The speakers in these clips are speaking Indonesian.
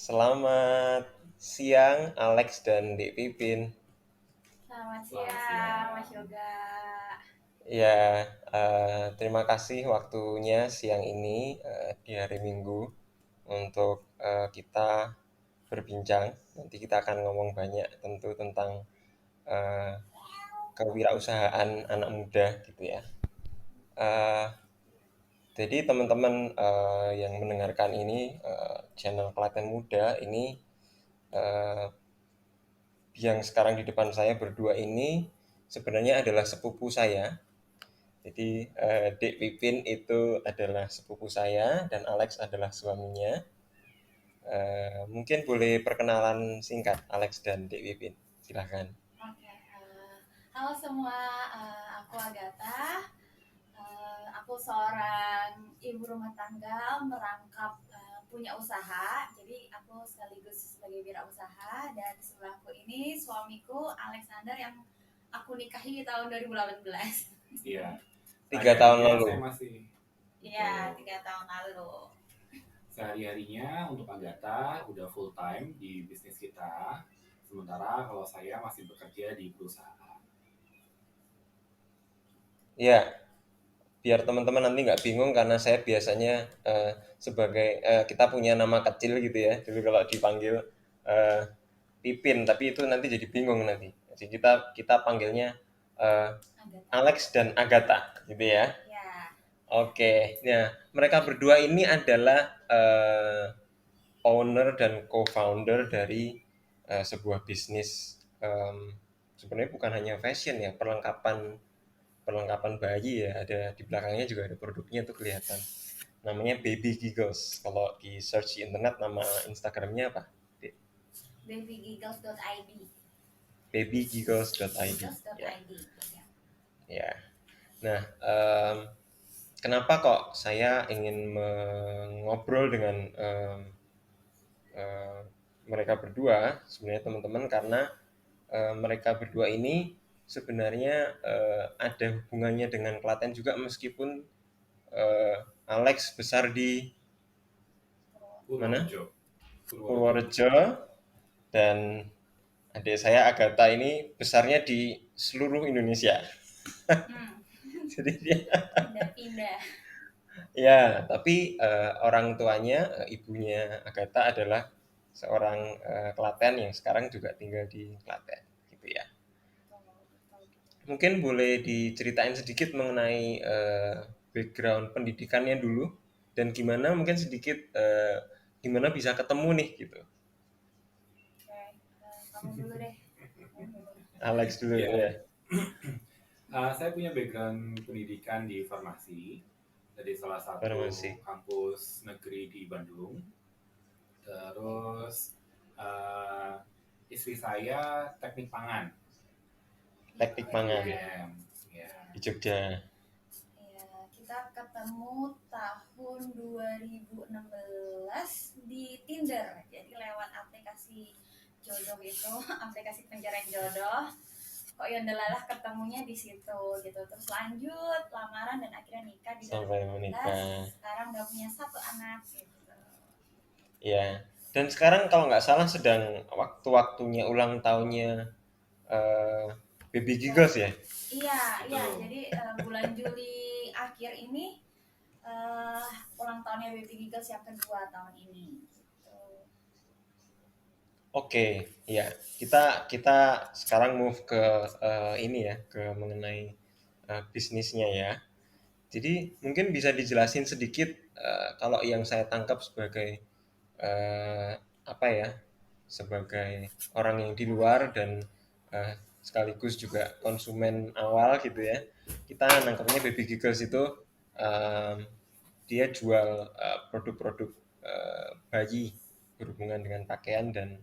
Selamat siang Alex dan Dek Pipin. Selamat Selamat siang, Mas siang. Yoga. Ya, terima kasih waktunya siang ini di hari Minggu untuk kita berbincang. Nanti kita akan ngomong banyak tentu tentang eh, kewirausahaan anak muda gitu ya. Eh, jadi teman-teman yang mendengarkan ini channel Klaten Muda ini eh, yang sekarang di depan saya berdua ini sebenarnya adalah sepupu saya. Jadi Dek Pipin itu adalah sepupu saya dan Alex adalah suaminya. Mungkin boleh perkenalan singkat Alex dan Dek Pipin. Silahkan. Oke, halo semua, aku Agatha. Aku seorang ibu rumah tangga merangkap punya usaha. Jadi aku sekaligus sebagai wirausaha dan di sebelahku ini suamiku Alexander yang aku nikahi di tahun 2018. Iya. 3 tahun Sehari-harinya lalu. saya masih Iya, betul. 3 tahun lalu. Sehari-harinya untuk Agatha udah full time di bisnis kita. Sementara kalau saya masih bekerja di perusahaan. Ya, biar teman-teman nanti nggak bingung karena saya biasanya sebagai kita punya nama kecil gitu ya. Dulu kalau dipanggil eh, Pipin, tapi itu nanti jadi bingung nanti. Jadi kita panggilnya eh, Agatha. Alex dan Agatha gitu ya. Ya, Oke, nah mereka berdua ini adalah owner dan co-founder dari sebuah bisnis. Sebenarnya bukan hanya fashion ya, perlengkapan perlengkapan bayi ya. Ada di belakangnya juga ada produknya tuh kelihatan. Namanya Baby Giggles. Kalau di search di internet nama Instagramnya apa? babygiggles.id. Babygiggles.id. Ya, Giggles.id. Ya. ya. Nah, kenapa kok saya ingin mengobrol dengan eh, mereka berdua, sebenarnya teman-teman, karena mereka berdua ini sebenarnya ada hubungannya dengan Klaten juga meskipun eh, Alex besar di mana? Purworejo. Purworejo. Purworejo dan adik saya Agatha ini besarnya di seluruh Indonesia. Hmm, Jadi dia pindah-pindah. ya, tapi orang tuanya, ibunya Agatha adalah seorang Klaten yang sekarang juga tinggal di Klaten, gitu ya. Mungkin boleh diceritain sedikit mengenai background pendidikannya dulu dan gimana mungkin sedikit gimana bisa ketemu nih gitu. Oke, kamu dulu deh. Alex dulu Ya, ya. saya punya background pendidikan di farmasi dari salah Farmasi, satu kampus negeri di Bandung. Terus eh, istri saya teknik pangan teknik Iya, di pangan UGM. Ya. di Jogja. iya, kita ketemu tahun 2016 di Tinder. Jadi lewat aplikasi jodoh itu, aplikasi pencarian jodoh. Kok ya ndelalah ketemunya di situ gitu. Terus lanjut lamaran dan akhirnya nikah di Sampai 2018. menikah. Sekarang udah punya 1 anak gitu. Ya. Dan sekarang kalau nggak salah sedang waktu-waktunya ulang tahunnya eh, Baby Giggles ya. Iya, iya. Betul. Jadi bulan Juli akhir ini uh, ulang tahunnya Baby Giggles yang kedua tahun ini. Gitu. Oke, ya. Kita sekarang move ke ini ya, ke mengenai bisnisnya ya. Jadi mungkin bisa dijelasin sedikit kalau yang saya tangkap sebagai eh, apa ya, sebagai orang yang di luar dan sekaligus juga konsumen awal gitu ya. Kita nangkapnya Baby Giggles itu em, dia jual produk-produk bayi berhubungan dengan pakaian dan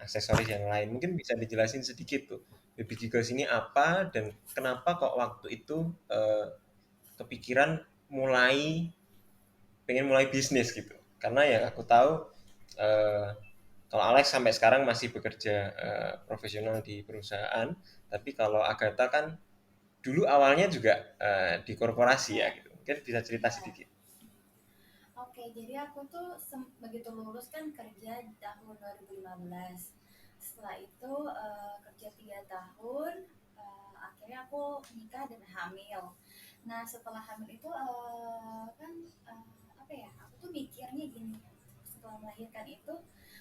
aksesoris yang lain. Mungkin bisa dijelasin sedikit tuh Baby Giggles ini apa dan kenapa kok waktu itu kepikiran pengen mulai bisnis gitu. Karena yang aku tahu eh, kalau Alex sampai sekarang masih bekerja profesional di perusahaan, tapi kalau Agatha kan dulu awalnya juga di korporasi ya Ya, gitu. Mungkin bisa cerita ya. sedikit. Oke, Oke, jadi aku tuh begitu lulus kan kerja di tahun 2015. Setelah itu kerja 3 tahun, akhirnya aku nikah dan hamil. Nah setelah hamil itu kan apa ya? Aku tuh mikirnya gini, setelah melahirkan itu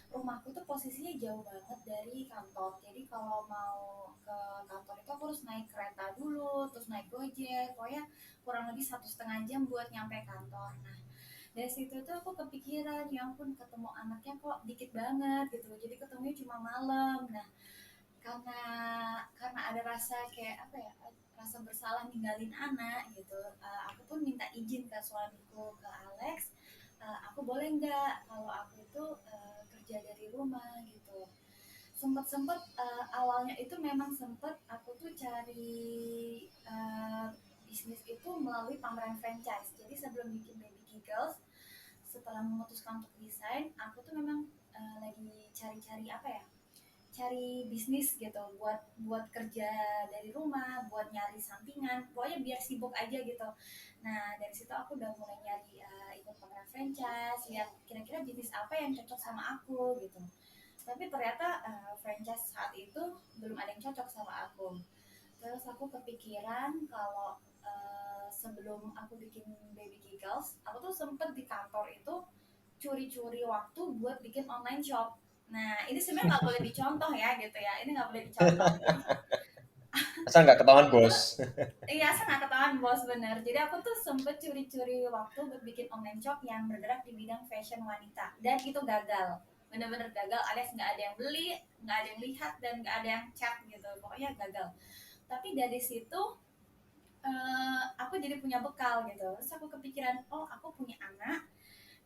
rumahku tuh posisinya jauh banget dari kantor. Jadi kalau mau ke kantor itu aku harus naik kereta dulu, terus naik gojek. Pokoknya kurang lebih 1,5 jam buat nyampe kantor. Nah dari situ tuh aku kepikiran, ya ampun ketemu anaknya kok dikit banget gitu, jadi ketemunya cuma malam. Nah karena ada rasa kayak apa ya, rasa bersalah ninggalin anak gitu, aku pun minta izin ke suamiku, ke Alex, aku boleh nggak kalau aku itu kerja dari rumah gitu. Sempet-sempet awalnya itu memang sempet aku tuh cari bisnis itu melalui pameran franchise. Jadi sebelum bikin Baby Giggles, setelah memutuskan untuk desain, aku tuh memang lagi cari-cari apa ya, cari bisnis gitu, buat buat kerja dari rumah, buat nyari sampingan, pokoknya biar sibuk aja gitu. Nah dari situ aku udah mulai nyari ikut pameran franchise, lihat kira-kira bisnis apa yang cocok sama aku gitu. Tapi ternyata franchise saat itu belum ada yang cocok sama aku. Terus aku kepikiran kalau sebelum aku bikin Baby Giggles, aku tuh sempet di kantor itu curi-curi waktu buat bikin online shop. Nah ini sebenarnya nggak boleh dicontoh ya gitu ya, ini nggak boleh dicontoh. Jadi Asal nggak ketahuan waktu itu, bos. iya saya nggak ketahuan bos, bener. Jadi aku tuh sempet curi-curi waktu buat bikin online shop yang bergerak di bidang fashion wanita, dan itu gagal, bener-bener gagal, alias nggak ada yang beli, nggak ada yang lihat, dan nggak ada yang chat gitu, pokoknya gagal. Tapi dari situ aku jadi punya bekal gitu. Terus aku kepikiran, oh aku punya anak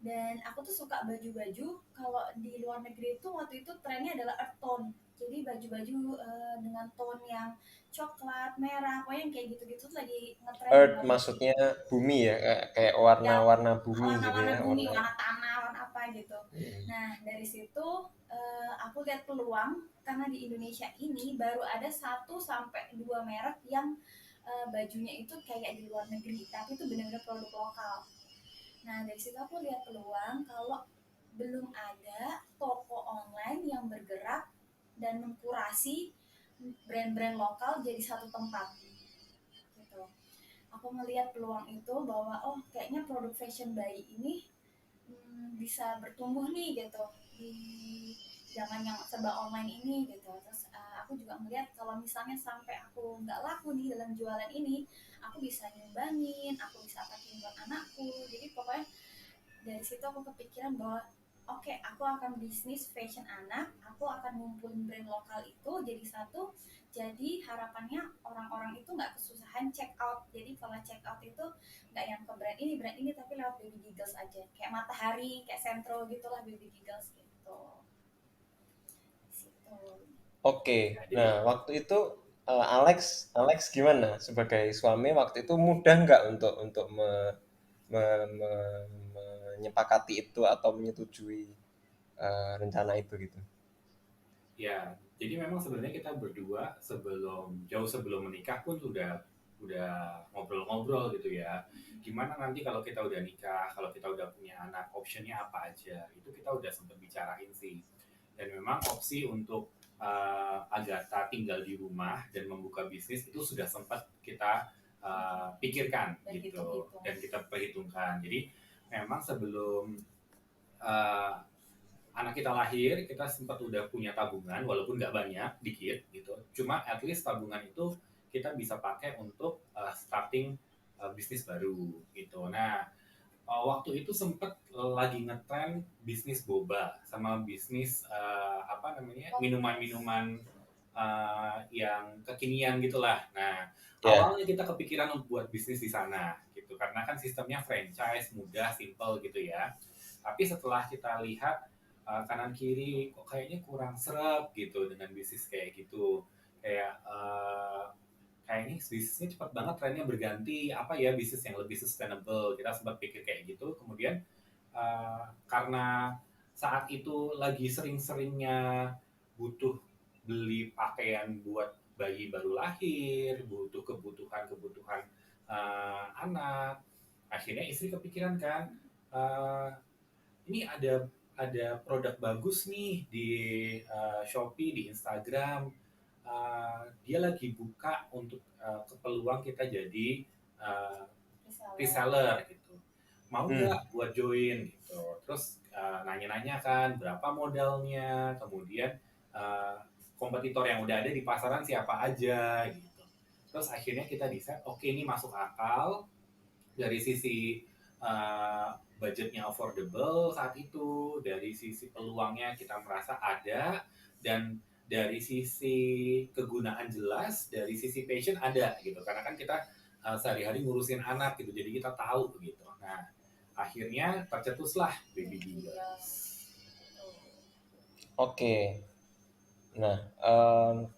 dan aku tuh suka baju-baju. Kalau di luar negeri itu waktu itu trennya adalah earth tone. Jadi baju-baju dengan tone yang coklat, merah, pokoknya yang kayak gitu-gitu tuh lagi ngetren di Earth luar negeri. maksudnya bumi ya, kayak Ya warna-warna bumi gitu warna-warna ya, bumi, warna. warna tanah, warna apa gitu. Hmm. Nah dari situ aku lihat peluang karena di Indonesia ini baru ada 1 sampai 2 merek yang bajunya itu kayak di luar negeri, tapi itu benar-benar produk lokal. Nah dari situ aku lihat peluang kalau belum ada toko online yang bergerak dan mengkurasi brand-brand lokal jadi satu tempat gitu. Aku melihat peluang itu bahwa oh kayaknya produk fashion bayi ini bisa bertumbuh nih gitu di zaman yang serba online ini gitu. Terus aku juga melihat kalau misalnya sampai aku nggak laku nih dalam jualan ini, aku bisa nyumbangin, aku bisa pakai buat anakku. Jadi pokoknya dari situ aku kepikiran bahwa oke, aku akan bisnis fashion anak, aku akan ngumpulin brand lokal itu jadi satu. Jadi harapannya orang-orang itu nggak kesusahan check out. Jadi kalau check out itu nggak yang ke brand ini tapi lewat Baby Giggles aja. Kayak Matahari, kayak Sentro gitulah Baby Giggles gitu. Situ. Oke, Ya, nah jadi waktu itu Alex, Alex gimana sebagai suami waktu itu mudah nggak untuk menyepakati itu atau menyetujui rencana itu gitu? ya, jadi memang sebenarnya kita berdua jauh sebelum menikah pun udah ngobrol-ngobrol gitu ya. Gimana nanti kalau kita udah nikah, kalau kita udah punya anak, optionnya apa aja? Itu kita udah sempat bicarain sih. Dan memang opsi untuk Agatha tinggal di rumah dan membuka bisnis itu sudah sempat kita pikirkan Dan gitu hitung-hitung. dan kita perhitungkan. Jadi memang sebelum uh, anak kita lahir, kita sempat udah punya tabungan, walaupun nggak banyak, dikit gitu. Cuma at least tabungan itu kita bisa pakai untuk starting bisnis baru gitu. Nah, waktu itu sempat lagi ngetren bisnis boba sama bisnis apa namanya minuman-minuman yang kekinian gitulah. Nah, Ya, awalnya kita kepikiran untuk buat bisnis di sana gitu karena kan sistemnya franchise mudah, simple gitu ya. Tapi setelah kita lihat kanan kiri kok kayaknya kurang serap gitu dengan bisnis kayak gitu. Kayak kayaknya bisnisnya cepat banget trennya berganti, apa ya bisnis yang lebih sustainable, kita sempat pikir kayak gitu. Kemudian karena saat itu lagi sering-seringnya butuh beli pakaian buat bayi baru lahir, butuh kebutuhan-kebutuhan anak, akhirnya istri kepikiran kan, eh, ini ada produk bagus nih di Shopee, di Instagram. Dia lagi buka untuk kepeluang kita jadi uh, reseller gitu. Mau Hmm. nggak buat join gitu. Terus nanya-nanya kan berapa modalnya, kemudian uh, kompetitor yang udah ada di pasaran siapa aja gitu. Terus akhirnya kita decide, oke ini masuk akal dari sisi budgetnya affordable saat itu, dari sisi peluangnya kita merasa ada, dan dari sisi kegunaan jelas, dari sisi passion ada gitu. Karena kan kita sehari-hari ngurusin anak gitu, jadi kita tahu gitu. Nah, akhirnya tercetuslah Baby Giggles. Oke. Nah,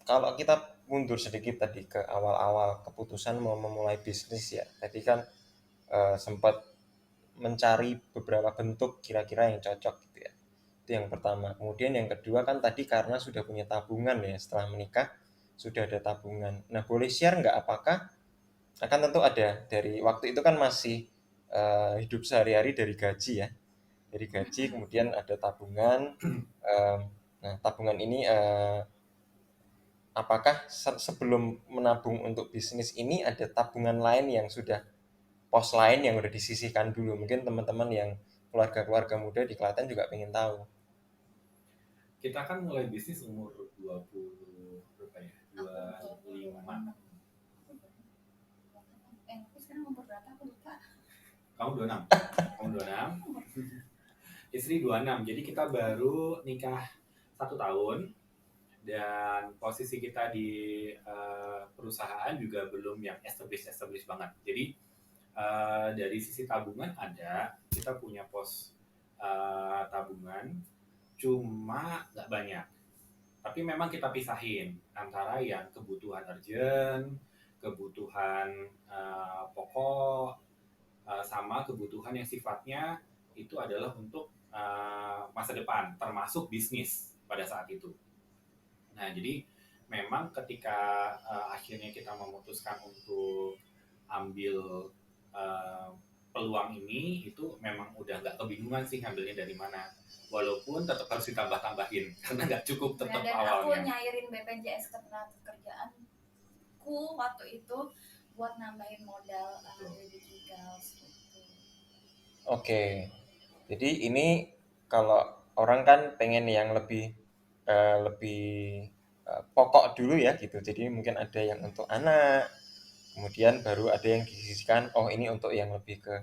kalau kita mundur sedikit tadi ke awal-awal keputusan mau memulai bisnis ya. Tadi kan sempat mencari beberapa bentuk kira-kira yang cocok gitu ya. Itu yang pertama. Kemudian yang kedua kan tadi karena sudah punya tabungan ya, setelah menikah sudah ada tabungan. Nah, boleh share nggak apakah akan tentu ada dari waktu itu kan masih hidup sehari-hari dari gaji ya. Dari gaji kemudian ada tabungan. em, nah, tabungan ini apakah sebelum menabung untuk bisnis ini ada tabungan lain yang sudah pos lain yang udah disisihkan dulu? Mungkin teman-teman yang keluarga-keluarga muda di Klaten juga pengen tahu. Kita kan mulai bisnis umur 20 berapa ya? 25. Aku sekarang umur berapa aku lupa. Kamu 26. Kamu 26. Istri 26. Jadi kita baru nikah 1 tahun, dan posisi kita di perusahaan juga belum yang established banget. Jadi dari sisi tabungan ada, kita punya pos tabungan, cuma nggak banyak. Tapi memang kita pisahin antara yang kebutuhan urgent, kebutuhan pokok, sama kebutuhan yang sifatnya itu adalah untuk masa depan, termasuk bisnis pada saat itu. Nah, jadi memang ketika akhirnya kita memutuskan untuk ambil uh, peluang ini, itu memang udah nggak kebingungan sih ngambilnya dari mana. Walaupun tetap harus ditambah-tambahin karena nggak cukup tetap Dan aku awalnya. nyairin BPJS Ketenagakerjaanku waktu itu buat nambahin modal Baby Giggles gitu. Oke, jadi ini kalau orang kan pengen yang lebih pokok dulu ya gitu. Jadi mungkin ada yang untuk anak, kemudian baru ada yang disisihkan. Oh ini untuk yang lebih ke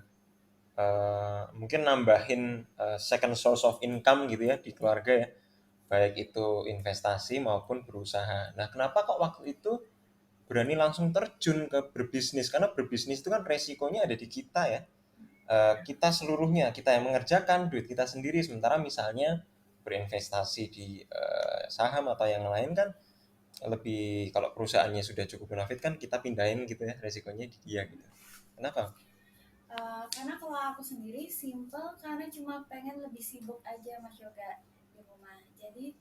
mungkin nambahin second source of income gitu ya di keluarga ya, baik itu investasi maupun berusaha. Nah, kenapa kok waktu itu berani langsung terjun ke berbisnis? Karena berbisnis itu kan resikonya ada di kita ya. Kita seluruhnya, kita yang mengerjakan, duit kita sendiri. Sementara misalnya berinvestasi di saham atau yang lain kan lebih, kalau perusahaannya sudah cukup benefit kan kita pindahin gitu ya, resikonya di dia gitu. Kenapa? Karena kalau aku sendiri simple, karena cuma pengen lebih sibuk aja Mas Yoga di rumah. Jadi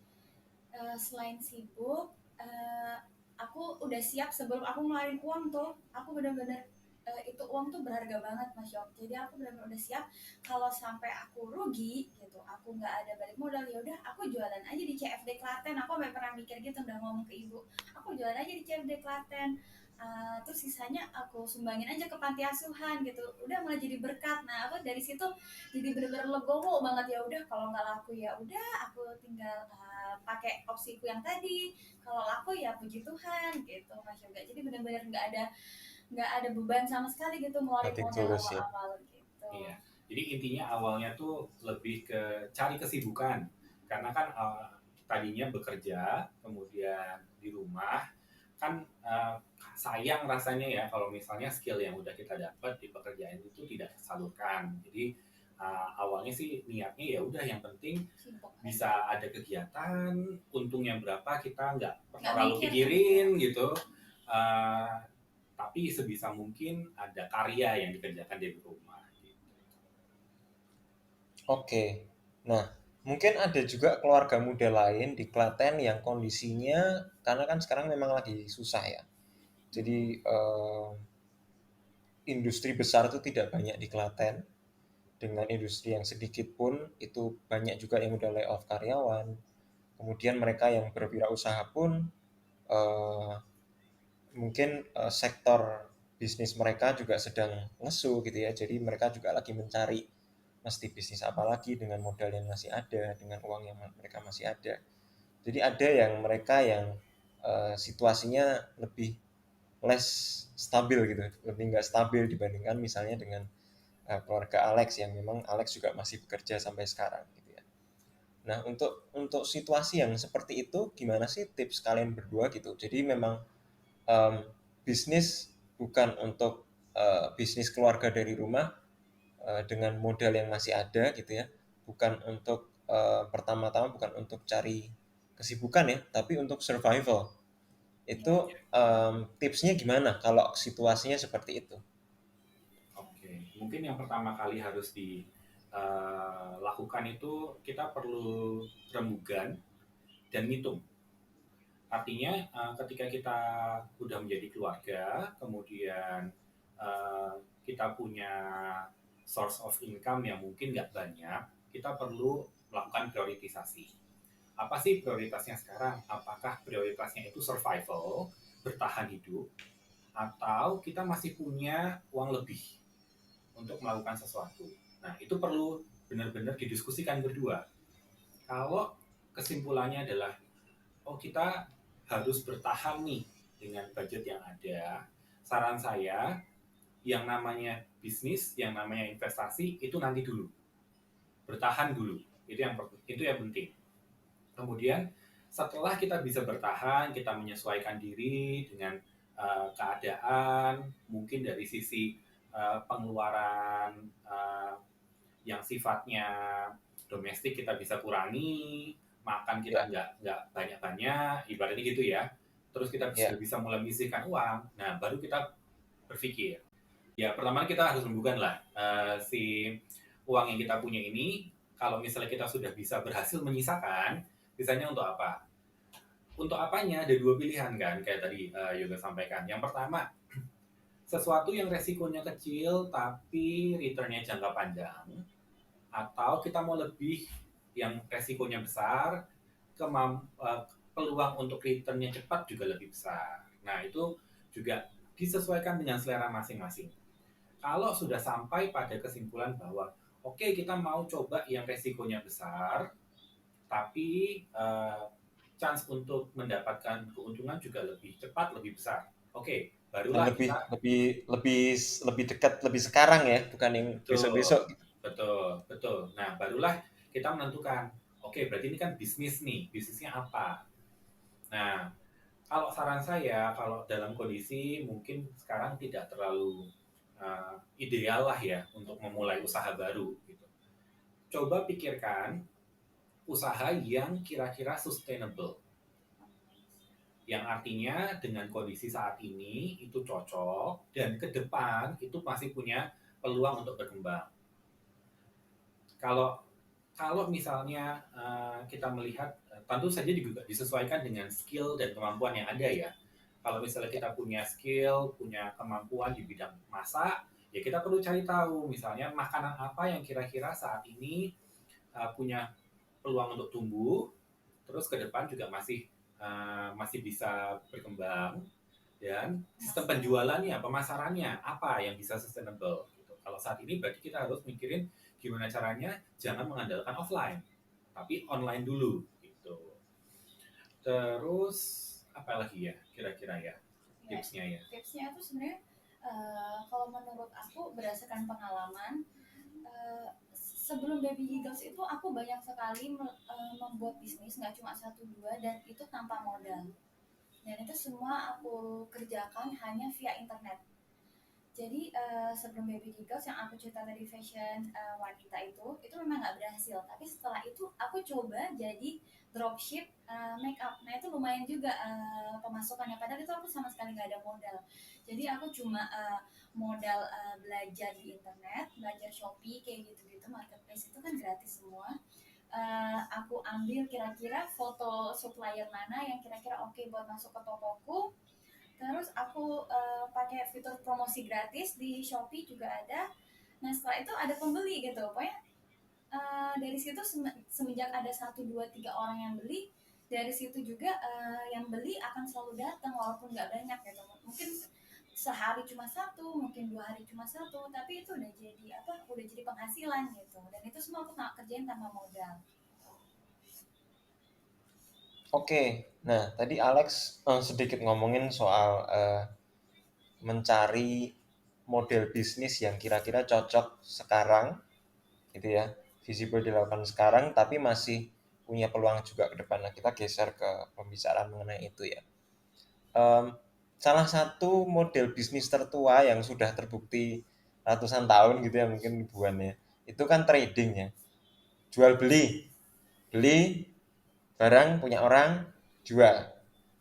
selain sibuk, aku udah siap sebelum aku ngeluarin uang tuh. Aku bener-bener itu uang tuh berharga banget Mas Yok. Jadi aku bener-bener udah siap kalau sampai aku rugi gitu, aku nggak ada balik modal, ya udah aku jualan aja di CFD Klaten. Aku sampai pernah mikir gitu, udah ngomong ke ibu, aku jualan aja di CFD Klaten. Terus sisanya aku sumbangin aja ke panti asuhan gitu, udah malah jadi berkat. Nah aku dari situ jadi bener-bener legowo banget, ya udah kalau nggak laku ya udah aku tinggal pakai opsiku yang tadi, kalau laku ya puji Tuhan gitu Mas Yoga. Jadi bener-bener nggak ada beban sama sekali gitu ngeluarin Nothing modal tulus ya. awal-awal gitu. Iya. Jadi intinya awalnya tuh lebih ke cari kesibukan. Karena kan tadinya bekerja, kemudian di rumah, kan sayang rasanya ya kalau misalnya skill yang udah kita dapat di pekerjaan itu tidak tersalurkan. Jadi awalnya sih niatnya ya udah yang penting bisa ada kegiatan, untungnya berapa kita nggak terlalu pikirin gitu. Uh, tapi sebisa mungkin ada karya yang dikerjakan di rumah. Oke. Nah, mungkin ada juga keluarga muda lain di Klaten yang kondisinya, karena kan sekarang memang lagi susah ya. Jadi industri besar itu tidak banyak di Klaten, dengan industri yang sedikit pun itu banyak juga yang udah lay off karyawan. Kemudian mereka yang berwirausaha pun eh, mungkin sektor bisnis mereka juga sedang lesu gitu ya. Jadi mereka juga lagi mencari mesti bisnis apa lagi dengan modal yang masih ada, dengan uang yang mereka masih ada. Jadi ada yang mereka yang situasinya lebih less stabil gitu, lebih nggak stabil dibandingkan misalnya dengan keluarga Alex yang memang Alex juga masih bekerja sampai sekarang gitu ya. Nah, untuk situasi yang seperti itu gimana sih tips kalian berdua gitu? Jadi memang um, bisnis bukan untuk bisnis keluarga dari rumah dengan modal yang masih ada gitu ya, bukan untuk pertama-tama bukan untuk cari kesibukan ya, tapi untuk survival. Itu Ya. tipsnya gimana kalau situasinya seperti itu? Oke, mungkin yang pertama kali harus dilakukan itu kita perlu rembugan dan ngitung. Artinya ketika kita udah menjadi keluarga, kemudian kita punya source of income yang mungkin nggak banyak, kita perlu melakukan prioritisasi. Apa sih prioritasnya sekarang? Apakah prioritasnya itu survival, bertahan hidup, atau kita masih punya uang lebih untuk melakukan sesuatu? Nah, itu perlu benar-benar didiskusikan berdua. Kalau kesimpulannya adalah, oh kita harus bertahan nih dengan budget yang ada, saran saya, yang namanya bisnis, yang namanya investasi, itu nanti dulu. Bertahan dulu. Itu yang penting. Kemudian setelah kita bisa bertahan, kita menyesuaikan diri dengan keadaan, mungkin dari sisi pengeluaran yang sifatnya domestik kita bisa kurangi, makan kita Ya, nggak banyak-banyak, ibaratnya gitu ya. Terus kita sudah ya, bisa mulai menyisihkan uang, nah baru kita berpikir. Ya pertama kita harus rembukan lah si uang yang kita punya ini, kalau misalnya kita sudah bisa berhasil menyisakan, misalnya untuk apa? Untuk apanya ada dua pilihan kan, kayak tadi Yoga sampaikan. Yang pertama, sesuatu yang resikonya kecil tapi returnnya jangka panjang, atau kita mau lebih yang resikonya besar, peluang untuk returnnya cepat juga lebih besar. Nah itu juga disesuaikan dengan selera masing-masing. Kalau sudah sampai pada kesimpulan bahwa oke okay, kita mau coba yang resikonya besar, tapi chance untuk mendapatkan keuntungan juga lebih cepat, lebih besar. Oke, okay, dan barulah lebih kita lebih lebih lebih dekat, lebih sekarang ya, bukan yang besok-besok betul, gitu. betul, betul. Nah, barulah kita menentukan, oke, okay, berarti ini kan bisnis nih, bisnisnya apa? Nah, kalau saran saya, kalau dalam kondisi mungkin sekarang tidak terlalu ideal lah ya untuk memulai usaha baru. Gitu. Coba pikirkan usaha yang kira-kira sustainable. Yang artinya dengan kondisi saat ini itu cocok dan ke depan itu masih punya peluang untuk berkembang. Kalau kalau misalnya kita melihat tentu saja juga disesuaikan dengan skill dan kemampuan yang ada ya. Kalau misalnya kita punya skill, punya kemampuan di bidang masak, ya kita perlu cari tahu misalnya makanan apa yang kira-kira saat ini punya peluang untuk tumbuh, terus ke depan juga masih bisa berkembang dan sistem penjualannya, pemasarannya apa yang bisa sustainable. Gitu. Kalau saat ini berarti kita harus mikirin gimana caranya jangan mengandalkan offline, tapi online dulu gitu. Terus apa lagi ya kira-kira ya Ya, tipsnya ya? tipsnya itu sebenarnya kalau menurut aku berdasarkan pengalaman, sebelum Baby Giggles itu aku banyak sekali membuat bisnis, nggak cuma satu dua, dan itu tanpa modal. Dan itu semua aku kerjakan hanya via internet. Jadi sebelum Baby Giggles yang aku cerita tadi fashion wanita itu memang nggak berhasil. Tapi setelah itu aku coba jadi dropship makeup. Nah itu lumayan juga pemasukannya. Padahal itu aku sama sekali nggak ada modal. Jadi aku cuma modal belajar di internet, belajar Shopee kayak gitu-gitu, marketplace itu kan gratis semua. Aku ambil kira-kira foto supplier mana yang kira-kira oke buat masuk ke tokoku. Terus aku pakai fitur promosi gratis di Shopee juga ada. Nah setelah itu ada pembeli gitu, pokoknya dari situ semenjak ada 1, 2, 3 orang yang beli, dari situ juga yang beli akan selalu datang walaupun nggak banyak gitu. Mungkin sehari cuma satu, mungkin 2 hari cuma satu, tapi itu udah jadi apa? Udah jadi penghasilan gitu. Dan itu semua aku kerjain tanpa modal. Oke, nah tadi Alex sedikit ngomongin soal mencari model bisnis yang kira-kira cocok sekarang, gitu ya, visible dilakukan sekarang, tapi masih punya peluang juga ke depan. Nah, kita geser ke pembicaraan mengenai itu ya. Em, Salah satu model bisnis tertua yang sudah terbukti ratusan tahun gitu ya, mungkin ribuan ya, itu kan trading ya, jual beli, beli barang punya orang, jual.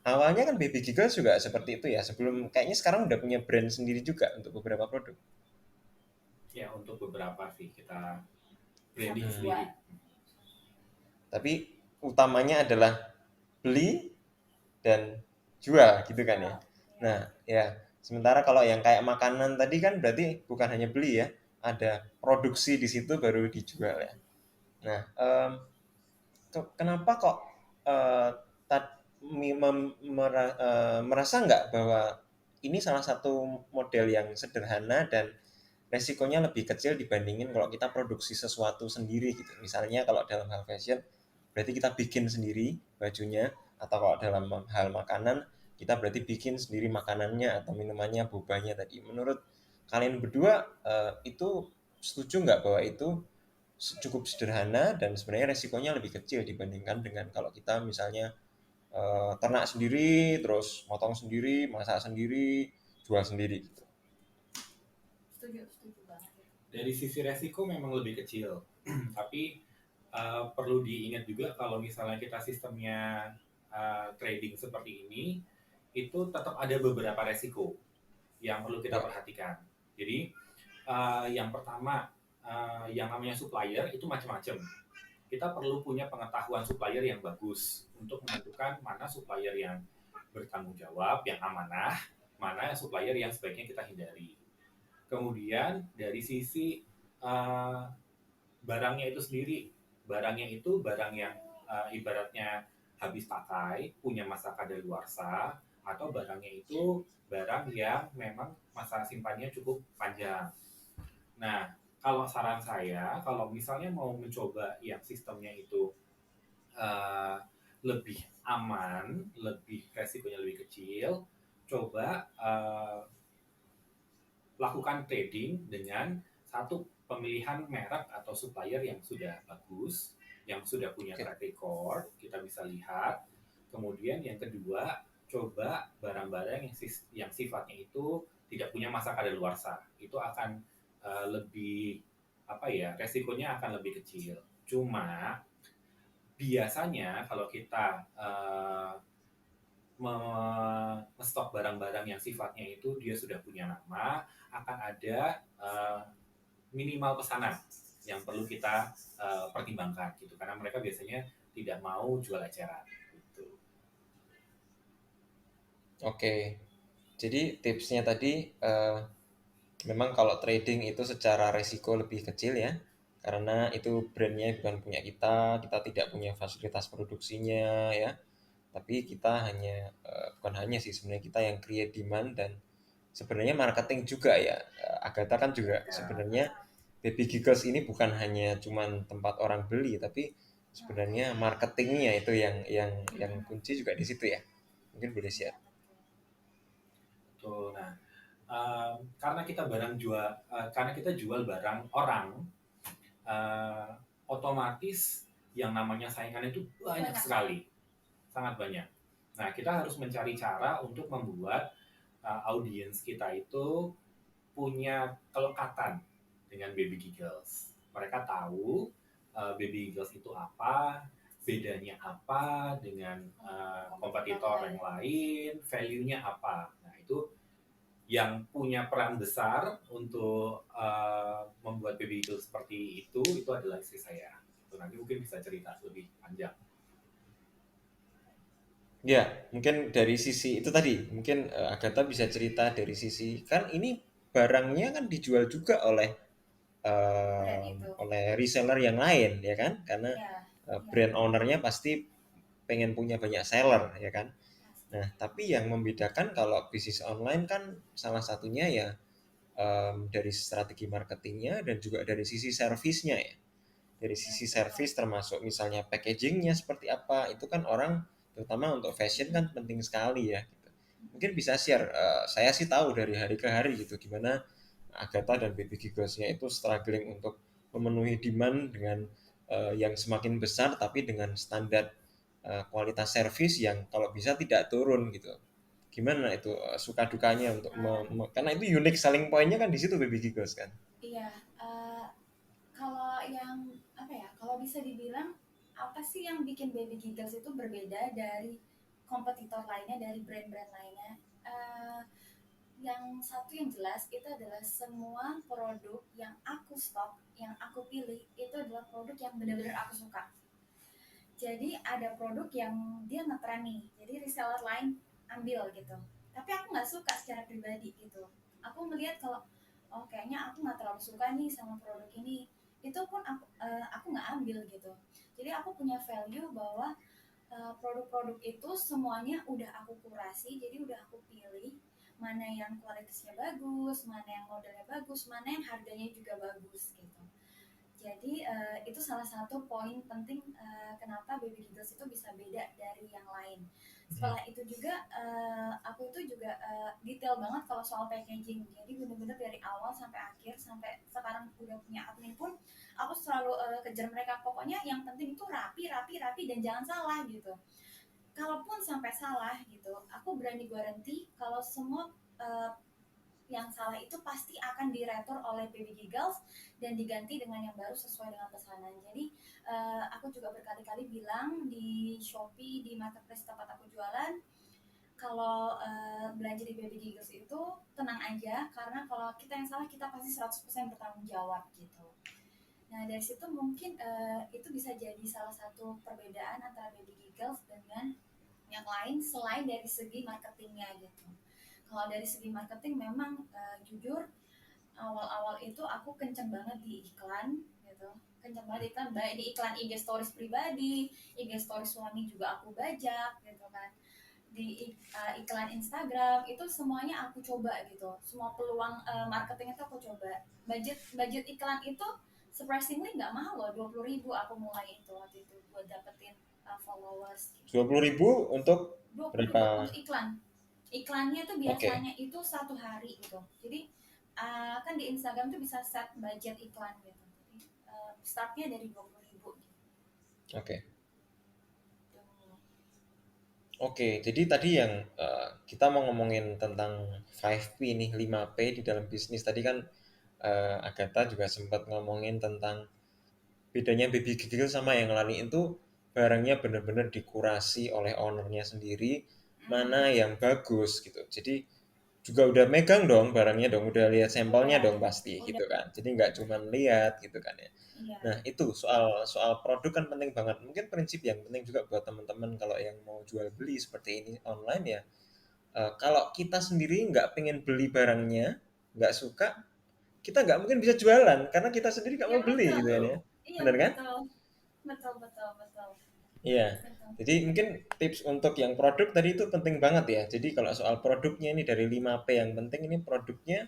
Awalnya kan Baby Giggles juga seperti itu ya, sebelum kayaknya sekarang udah punya brand sendiri juga untuk beberapa produk. Ya untuk beberapa sih kita branding Satu Hmm. dua. sendiri. Tapi utamanya adalah beli dan jual gitu kan ya. Jual. Ya. Nah, ya, sementara kalau yang kayak makanan tadi kan berarti bukan hanya beli ya, ada produksi di situ baru dijual ya. Nah, kenapa kok eh, merasa nggak bahwa ini salah satu model yang sederhana dan resikonya lebih kecil dibandingin kalau kita produksi sesuatu sendiri gitu. Misalnya kalau dalam hal fashion, berarti kita bikin sendiri bajunya, atau kalau dalam hal makanan, kita berarti bikin sendiri makanannya atau minumannya, bobanya tadi. Menurut kalian berdua, itu setuju nggak bahwa itu cukup sederhana dan sebenarnya resikonya lebih kecil dibandingkan dengan kalau kita misalnya ternak sendiri, terus motong sendiri, masak sendiri, jual sendiri gitu. Setuju banget. Dari sisi resiko memang lebih kecil, tapi perlu diingat juga kalau misalnya kita sistemnya trading seperti ini, itu tetap ada beberapa resiko yang perlu kita Ya, perhatikan. Jadi yang pertama, yang namanya supplier itu macam-macam. Kita perlu punya pengetahuan supplier yang bagus untuk menentukan mana supplier yang bertanggung jawab, yang amanah, mana supplier yang sebaiknya kita hindari. Kemudian dari sisi uh, barangnya itu sendiri, barangnya itu barang yang ibaratnya habis pakai, punya masa kadaluarsa, atau barangnya itu barang yang memang masa simpannya cukup panjang. Nah, kalau saran saya, kalau misalnya mau mencoba yang sistemnya itu uh, lebih aman, lebih resikonya lebih kecil, coba lakukan trading dengan satu pemilihan merek atau supplier yang sudah bagus, yang sudah punya oke. track record, kita bisa lihat. Kemudian yang kedua, coba barang-barang yang sifatnya itu tidak punya masa kadaluarsa. Itu akan lebih apa ya, resikonya akan lebih kecil. Cuma biasanya kalau kita stok barang-barang yang sifatnya itu dia sudah punya nama, akan ada minimal pesanan yang perlu kita pertimbangkan gitu, karena mereka biasanya tidak mau jual eceran gitu. Oke, jadi tipsnya tadi memang kalau trading itu secara resiko lebih kecil ya, karena itu brandnya bukan punya kita, kita tidak punya fasilitas produksinya ya, tapi kita hanya bukan hanya sih sebenarnya kita yang create demand dan sebenarnya marketing juga ya. Agatha kan juga Ya, sebenarnya Baby Giggles ini bukan hanya cuman tempat orang beli, tapi sebenarnya marketingnya itu yang kunci juga di situ ya. Mungkin boleh share. betul. Nah, karena kita karena kita jual barang orang, uh, otomatis yang namanya saingan itu banyak sekali, sangat banyak. Nah, kita harus mencari cara untuk membuat audiens kita itu punya kelekatan dengan Baby Giggles. Mereka tahu Baby Giggles itu apa, bedanya apa dengan kompetitor yang lain, value-nya apa. Nah, itu yang punya peran besar untuk membuat Baby Giggles seperti itu adalah istri saya. Itu nanti mungkin bisa cerita lebih panjang. Ya, mungkin dari sisi itu tadi, mungkin Agatha bisa cerita dari sisi kan ini barangnya kan dijual juga oleh brand itu. oleh reseller yang lain ya kan, karena Iya, iya, brand ownernya pasti pengen punya banyak seller ya kan. pasti. Nah tapi yang membedakan kalau bisnis online kan salah satunya ya dari strategi marketingnya dan juga dari sisi servisnya ya. Dari Iya, sisi betul. servis termasuk misalnya packagingnya seperti apa, itu kan orang terutama untuk fashion kan penting sekali ya gitu. Mungkin bisa share, saya sih tahu dari hari ke hari gitu gimana Agatha dan Baby Gigglesnya itu struggling untuk memenuhi demand dengan yang semakin besar tapi dengan standar kualitas servis yang kalau bisa tidak turun gitu. Gimana itu suka dukanya untuk karena itu unique selling point-nya kan di situ Baby Giggles kan. Iya, eh, kalau yang apa ya? Kalau bisa dibilang apa sih yang bikin Baby Giggles itu berbeda dari kompetitor lainnya, dari brand-brand lainnya? Eh, yang satu yang jelas itu adalah semua produk yang aku stok, yang aku pilih itu adalah produk yang benar-benar aku suka. Jadi ada produk yang dia ngetren nih, jadi reseller lain ambil gitu. Tapi aku nggak suka secara pribadi gitu. Aku melihat kalau oh kayaknya aku nggak terlalu suka nih sama produk ini. Itu pun aku nggak ambil gitu. Jadi aku punya value bahwa produk-produk itu semuanya udah aku kurasi, jadi udah aku pilih mana yang kualitasnya bagus, mana yang modelnya bagus, mana yang harganya juga bagus gitu. Jadi itu salah satu poin penting kenapa Baby Giggles itu bisa beda dari yang lain. Hmm. Setelah itu juga aku itu juga detail banget kalau soal packaging. Jadi bener-bener dari awal sampai akhir sampai sekarang udah punya admin pun aku selalu kejar mereka. Pokoknya yang penting itu rapi, rapi, rapi dan jangan salah gitu. Kalaupun sampai salah gitu, aku berani garanti kalau semua yang salah itu pasti akan diretur oleh Baby Giggles dan diganti dengan yang baru sesuai dengan pesanan. Jadi aku juga berkali-kali bilang di Shopee, di marketplace tempat aku jualan, kalau belanja di Baby Giggles itu tenang aja karena kalau kita yang salah kita pasti 100% bertanggung jawab gitu. Nah dari situ mungkin itu bisa jadi salah satu perbedaan antara Baby Giggles dengan yang lain selain dari segi marketingnya gitu. Kalau dari segi marketing memang jujur awal-awal itu aku kenceng banget di iklan gitu, kenceng banget di iklan, baik di iklan IG stories pribadi, IG stories suami juga aku bajak gitu kan, di iklan Instagram itu semuanya aku coba gitu, semua peluang marketing itu aku coba. Budget iklan itu surprisingly nggak mahal loh, 20.000 aku mulai itu waktu itu buat dapetin followers gitu. 20.000 untuk 20.000 berapa? untuk iklan. Iklannya tuh Oke, biasanya itu 1 hari gitu. Jadi kan di Instagram tuh bisa set budget iklan gitu. Jadi startnya dari 20.000 gitu. oke. Oke, jadi tadi yang kita mau ngomongin tentang 5P nih, 5P di dalam bisnis. Tadi kan Agatha juga sempat ngomongin tentang bedanya Baby Giggle sama yang lain itu barangnya benar-benar dikurasi oleh ownernya sendiri, mana Hmm, yang bagus gitu. Jadi juga udah megang dong barangnya dong, udah lihat sampelnya udah, dong pasti udah, gitu kan. Jadi nggak cuma lihat gitu kan ya. iya, Nah itu soal soal produk kan penting banget. Mungkin prinsip yang penting juga buat teman-teman kalau yang mau jual beli seperti ini online ya. Kalau kita sendiri nggak pengen beli barangnya, nggak suka, kita nggak mungkin bisa jualan karena kita sendiri nggak iya mau beli betul, gitu kan ya. iya Bener kan? betul, betul, betul, betul, Iya. betul. Jadi mungkin tips untuk yang produk tadi itu penting banget ya. Jadi kalau soal produknya ini dari 5P yang penting ini produknya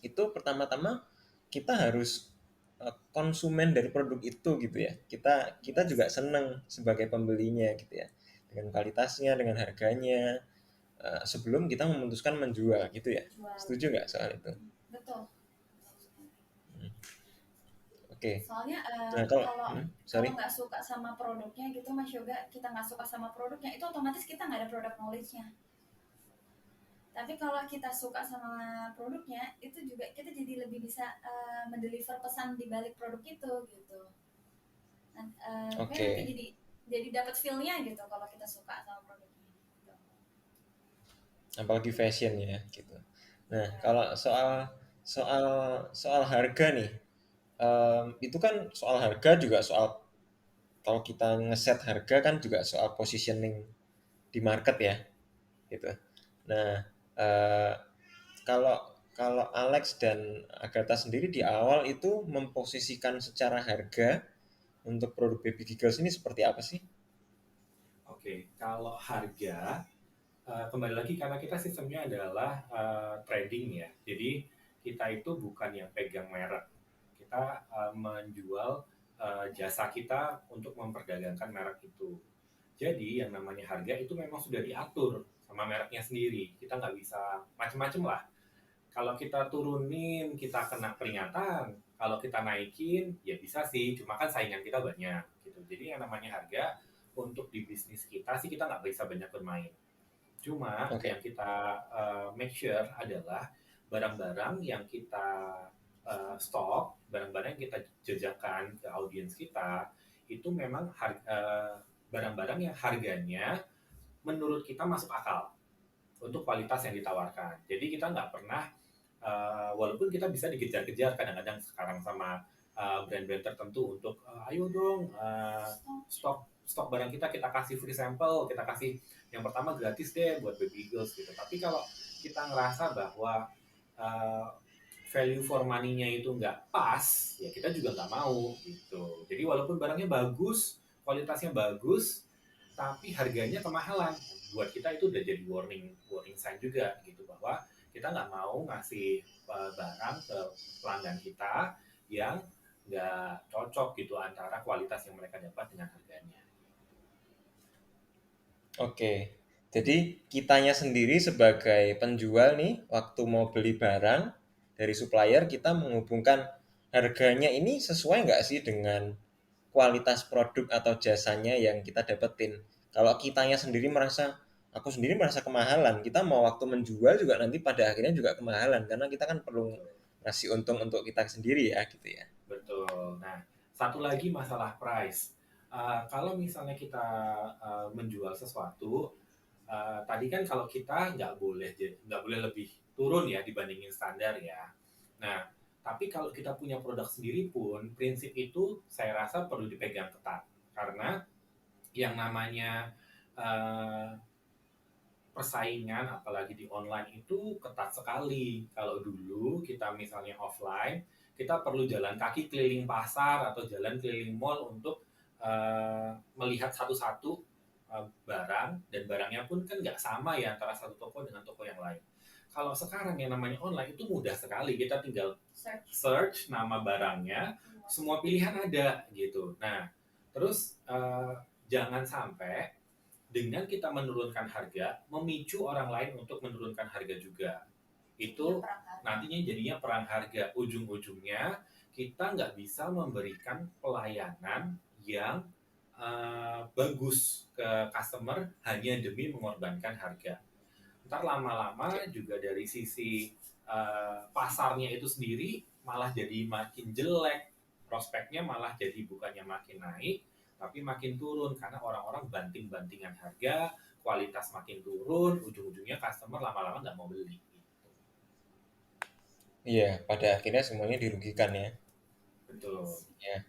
itu pertama-tama kita harus konsumen dari produk itu gitu ya. Kita kita juga Yes, senang sebagai pembelinya gitu ya. Dengan kualitasnya, dengan harganya sebelum kita memutuskan menjual gitu ya. jual. Setuju nggak soal itu? Betul. Hmm, Oke. Soalnya Nah kalau kalau sorry. kalau nggak suka sama produknya gitu Mas Yoga, kita nggak suka sama produknya itu otomatis kita nggak ada produk knowledge-nya. Tapi kalau kita suka sama produknya, itu juga kita jadi lebih bisa mendeliver pesan di balik produk itu gitu. Pokoknya nanti Oke. jadi dapat feel-nya gitu kalau kita suka sama produknya. Gitu. Apalagi fashion ya gitu. Nah Ya, kalau soal soal soal harga nih, itu kan soal harga juga soal kalau kita ngeset harga kan juga soal positioning di market ya gitu. Nah, kalau kalau Alex dan Agatha sendiri di awal itu memposisikan secara harga untuk produk baby giggles ini seperti apa sih? Oke, kalau harga kembali lagi karena kita sistemnya adalah trading ya. Jadi kita itu bukan yang pegang merek. Kita menjual jasa kita untuk memperdagangkan merek itu. Jadi yang namanya harga itu memang sudah diatur sama mereknya sendiri. Kita nggak bisa macam-macam lah. Kalau kita turunin, kita kena peringatan. Kalau kita naikin, ya bisa sih. Cuma kan saingan kita banyak gitu. Jadi yang namanya harga untuk di bisnis kita sih kita nggak bisa banyak bermain. Cuma Oke. yang kita make sure adalah barang-barang yang kita stok, barang-barang yang kita jajakan ke audiens kita, itu memang barang-barang yang harganya menurut kita masuk akal untuk kualitas yang ditawarkan. Jadi kita nggak pernah, walaupun kita bisa dikejar-kejar kadang-kadang sekarang sama brand-brand tertentu untuk ayo dong stok stok barang kita kasih free sample, kita kasih yang pertama gratis deh buat baby girls gitu. Tapi kalau kita ngerasa bahwa uh, value for money-nya itu nggak pas, ya kita juga nggak mau gitu. Jadi walaupun barangnya bagus, kualitasnya bagus, tapi harganya kemahalan. Buat kita itu udah jadi warning warning sign juga gitu bahwa kita nggak mau ngasih barang ke pelanggan kita yang nggak cocok gitu antara kualitas yang mereka dapat dengan harganya. Oke. Jadi kitanya sendiri sebagai penjual nih, waktu mau beli barang dari supplier, kita menghubungkan harganya ini sesuai nggak sih dengan kualitas produk atau jasanya yang kita dapetin. Kalau kitanya sendiri merasa, aku sendiri merasa kemahalan, kita mau waktu menjual juga nanti pada akhirnya juga kemahalan, karena kita kan perlu Betul. ngasih untung untuk kita sendiri ya gitu ya. Betul. Nah, satu lagi masalah price. Kalau misalnya kita menjual sesuatu, tadi kan kalau kita nggak boleh lebih turun ya dibandingin standar ya. Nah, tapi kalau kita punya produk sendiri pun, prinsip itu saya rasa perlu dipegang ketat. Karena yang namanya eh, persaingan apalagi di online itu ketat sekali. Kalau dulu kita misalnya offline, kita perlu jalan kaki keliling pasar atau jalan keliling mall untuk melihat satu-satu barang dan barangnya pun kan nggak sama ya antara satu toko dengan toko yang lain. Kalau sekarang yang namanya online itu mudah sekali, kita tinggal search nama barangnya, semua pilihan ada gitu. Nah, terus jangan sampai dengan kita menurunkan harga, memicu orang lain untuk menurunkan harga juga. Itu nantinya jadinya perang harga. Ujung-ujungnya kita nggak bisa memberikan pelayanan yang bagus ke customer hanya demi mengorbankan harga. Ntar lama-lama juga dari sisi pasarnya itu sendiri malah jadi makin jelek, prospeknya malah jadi bukannya makin naik, tapi makin turun karena orang-orang banting-bantingan harga, kualitas makin turun, ujung-ujungnya customer lama-lama nggak mau beli. Iya, pada akhirnya semuanya dirugikan ya. Betul. Ya.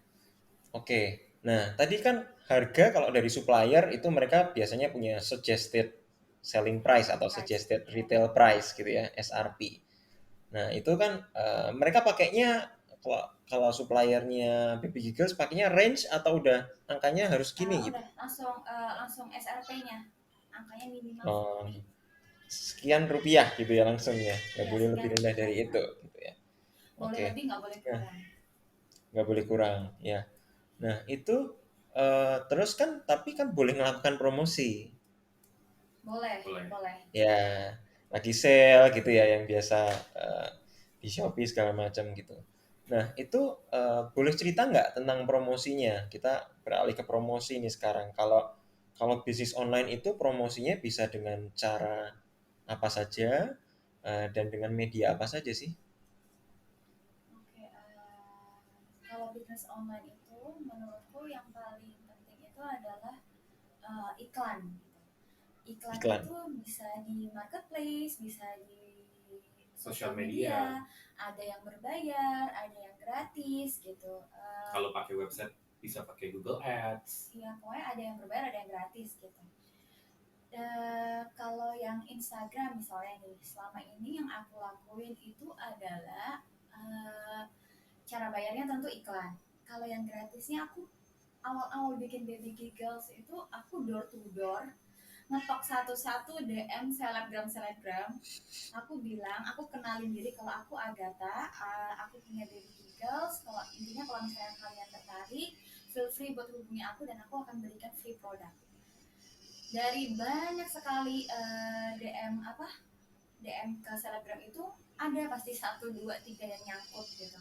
Oke. Nah, tadi kan harga kalau dari supplier itu mereka biasanya punya suggested selling price atau suggested retail price gitu ya, SRP. Nah, itu kan mereka pakainya kalau suppliernya Baby Giggles pakainya range atau udah angkanya harus gini gitu. Udah langsung SRP-nya, angkanya minimal Oh, sekian. sekian rupiah gitu ya langsung ya. Nggak Ya, boleh lebih sekian rendah rupiah. dari itu gitu ya. Boleh Oke. lebih, nggak boleh Nah, kurang. nggak boleh kurang ya. Nah, itu terus kan tapi kan boleh melakukan promosi. Boleh, Boleh. boleh. Ya, lagi sale gitu ya yang biasa di Shopee segala macam gitu. Nah, itu boleh cerita nggak tentang promosinya? Kita beralih ke promosi ini sekarang. Kalau kalau bisnis online itu promosinya bisa dengan cara apa saja dan dengan media apa saja sih? Oke, kalau bisnis online itu menurutku yang paling penting itu adalah iklan. Iklan Iklan. itu bisa di marketplace, bisa di Sosial sosial media. media, ada yang berbayar, ada yang gratis gitu. Kalau pakai website bisa pakai Google Ads. Ya pokoknya ada yang berbayar, ada yang gratis gitu. Kalau yang Instagram misalnya nih, selama ini yang aku lakuin itu adalah eh, cara bayarnya tentu iklan. Kalau yang gratisnya aku awal-awal bikin Baby Giggles itu aku door to door ngetok satu-satu DM selebgram. Aku bilang, aku kenalin diri kalau aku Agatha, aku punya Baby Giggles. Kalau intinya kalau misalnya kalian tertarik, feel free buat hubungi aku dan aku akan berikan free produk. Dari banyak sekali DM ke selebgram itu ada pasti satu dua tiga yang nyangkut gitu,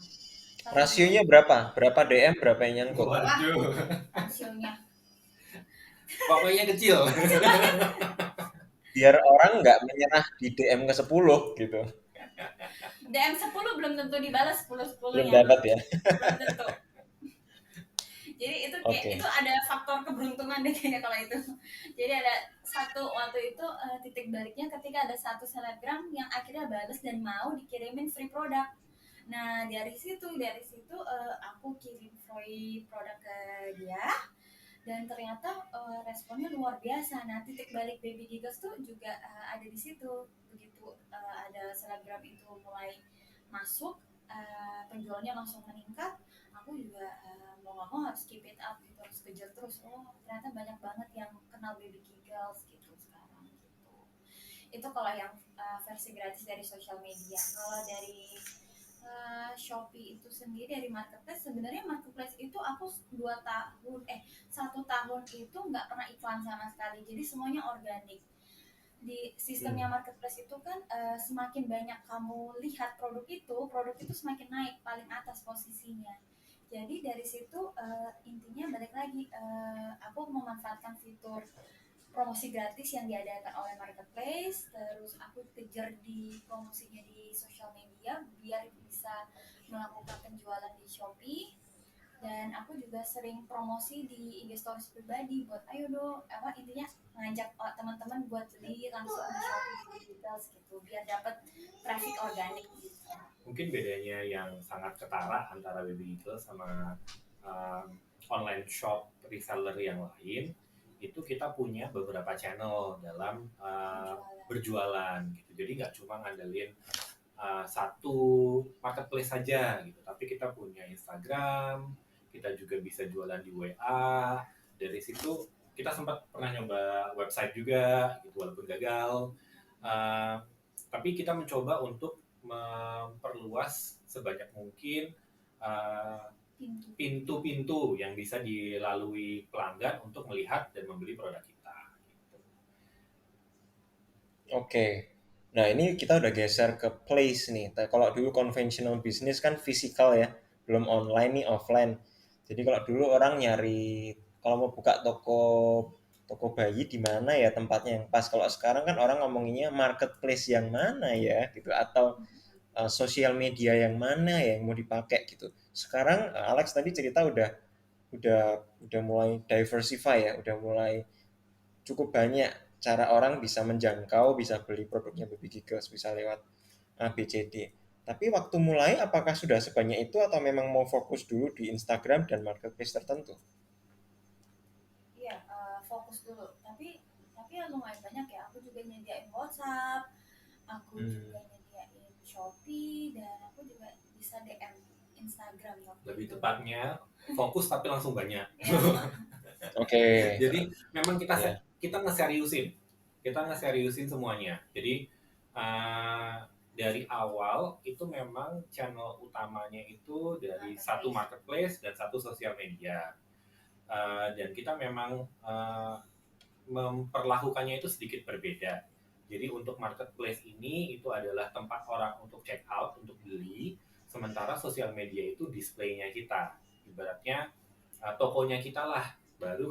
satu dua Rasionya tiga. berapa? Berapa DM, berapa yang nyangkut? Wah, Waduh, rasionya pokoknya kecil. kecil banget. Biar orang nggak menyerah di DM ke 10 gitu. DM 10 belum tentu dibalas 10 Belum 10-nya, dapat ya. belum tentu. Jadi itu kayak itu Oke. ada faktor keberuntungan deh kayaknya kalau itu. Jadi ada satu waktu itu titik baliknya ketika ada satu selebgram yang akhirnya balas dan mau dikirimin free produk. Nah dari situ aku kirim free produk ke dia dan ternyata responnya luar biasa. Nah titik balik Baby Giggles tuh juga ada di situ. Begitu ada selebgram itu mulai masuk, penjualnya langsung meningkat. Aku juga mau nggak mau harus keep it up gitu, harus kejar terus. Oh ternyata banyak banget yang kenal Baby Giggles gitu sekarang gitu. Itu kalau yang versi gratis dari sosial media. Kalau dari Shopee itu sendiri dari marketplace, sebenarnya marketplace itu aku 1 tahun itu nggak pernah iklan sama sekali, jadi semuanya organik. Di sistemnya Hmm. marketplace itu kan semakin banyak kamu lihat produk itu semakin naik paling atas posisinya. Jadi dari situ intinya balik lagi, aku memanfaatkan fitur promosi gratis yang diadakan oleh marketplace, terus aku kejar di promosinya di sosial media biar bisa melakukan penjualan di Shopee. Dan aku juga sering promosi di IG stories pribadi buat ayo dong, apa intinya ngajak teman-teman buat beli langsung di Shopee Details gitu biar dapat traffic organik gitu. Mungkin bedanya yang sangat ketara antara Baby Eagle sama um, online shop reseller yang lain, itu kita punya beberapa channel dalam Penjualan. berjualan gitu. Jadi nggak cuma ngandelin satu marketplace saja gitu, tapi kita punya Instagram, kita juga bisa jualan di WA. Dari situ kita sempat pernah nyoba website juga gitu, walaupun gagal. Uh, tapi kita mencoba untuk memperluas sebanyak mungkin uh, Pintu. pintu-pintu yang bisa dilalui pelanggan untuk melihat dan membeli produk kita. Gitu. Oke. Nah, ini kita udah geser ke place nih. Kalau dulu conventional business kan fisikal ya, belum online nih offline. Jadi kalau dulu orang nyari kalau mau buka toko toko bayi di mana ya tempatnya yang pas. Kalau sekarang kan orang ngomonginnya marketplace yang mana ya gitu atau sosial media yang mana ya yang mau dipakai gitu. Sekarang Alex tadi cerita udah udah mulai diversify ya, udah mulai cukup banyak cara orang bisa menjangkau, bisa beli produknya Baby Giggles, bisa lewat ABCD. Tapi waktu mulai apakah sudah sebanyak itu atau memang mau fokus dulu di Instagram dan marketplace tertentu? Iya, fokus dulu. Tapi ya lumayan banyak ya. Aku juga nyediain WhatsApp, aku Hmm. juga nyediain Shopee, dan aku juga bisa DM Instagram waktu Lebih itu. tepatnya fokus tapi langsung banyak. Ya, Oke. Jadi memang Ya. kita ngeseriusin semuanya. Jadi uh, dari awal itu memang channel utamanya itu dari satu marketplace dan satu sosial media. Dan kita memang memperlakukannya itu sedikit berbeda. Jadi untuk marketplace ini itu adalah tempat orang untuk check out, untuk beli, sementara sosial media itu displaynya kita. Ibaratnya tokonya kita lah. Baru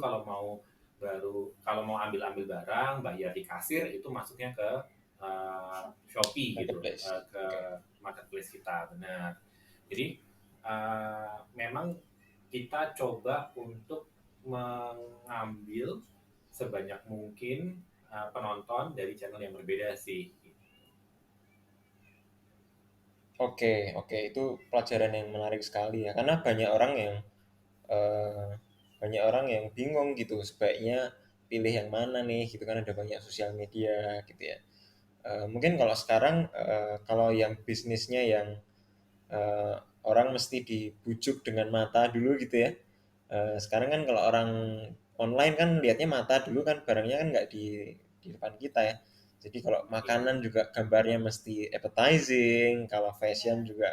kalau mau ambil-ambil barang, bayar di kasir itu masuknya ke Shopee gitu, Marketplace. ke Oke. marketplace kita, benar. Jadi memang kita coba untuk mengambil sebanyak mungkin penonton dari channel yang berbeda sih. Oke, oke, itu pelajaran yang menarik sekali ya, karena banyak orang yang bingung gitu, sebaiknya pilih yang mana nih gitu kan, ada banyak sosial media gitu ya. Mungkin kalau sekarang kalau yang bisnisnya yang eh, orang mesti dibujuk dengan mata dulu gitu ya. Sekarang kan kalau orang online kan lihatnya mata dulu kan, barangnya kan nggak di depan kita ya. Jadi kalau Iya. makanan juga gambarnya mesti appetizing, kalau fashion Ya. juga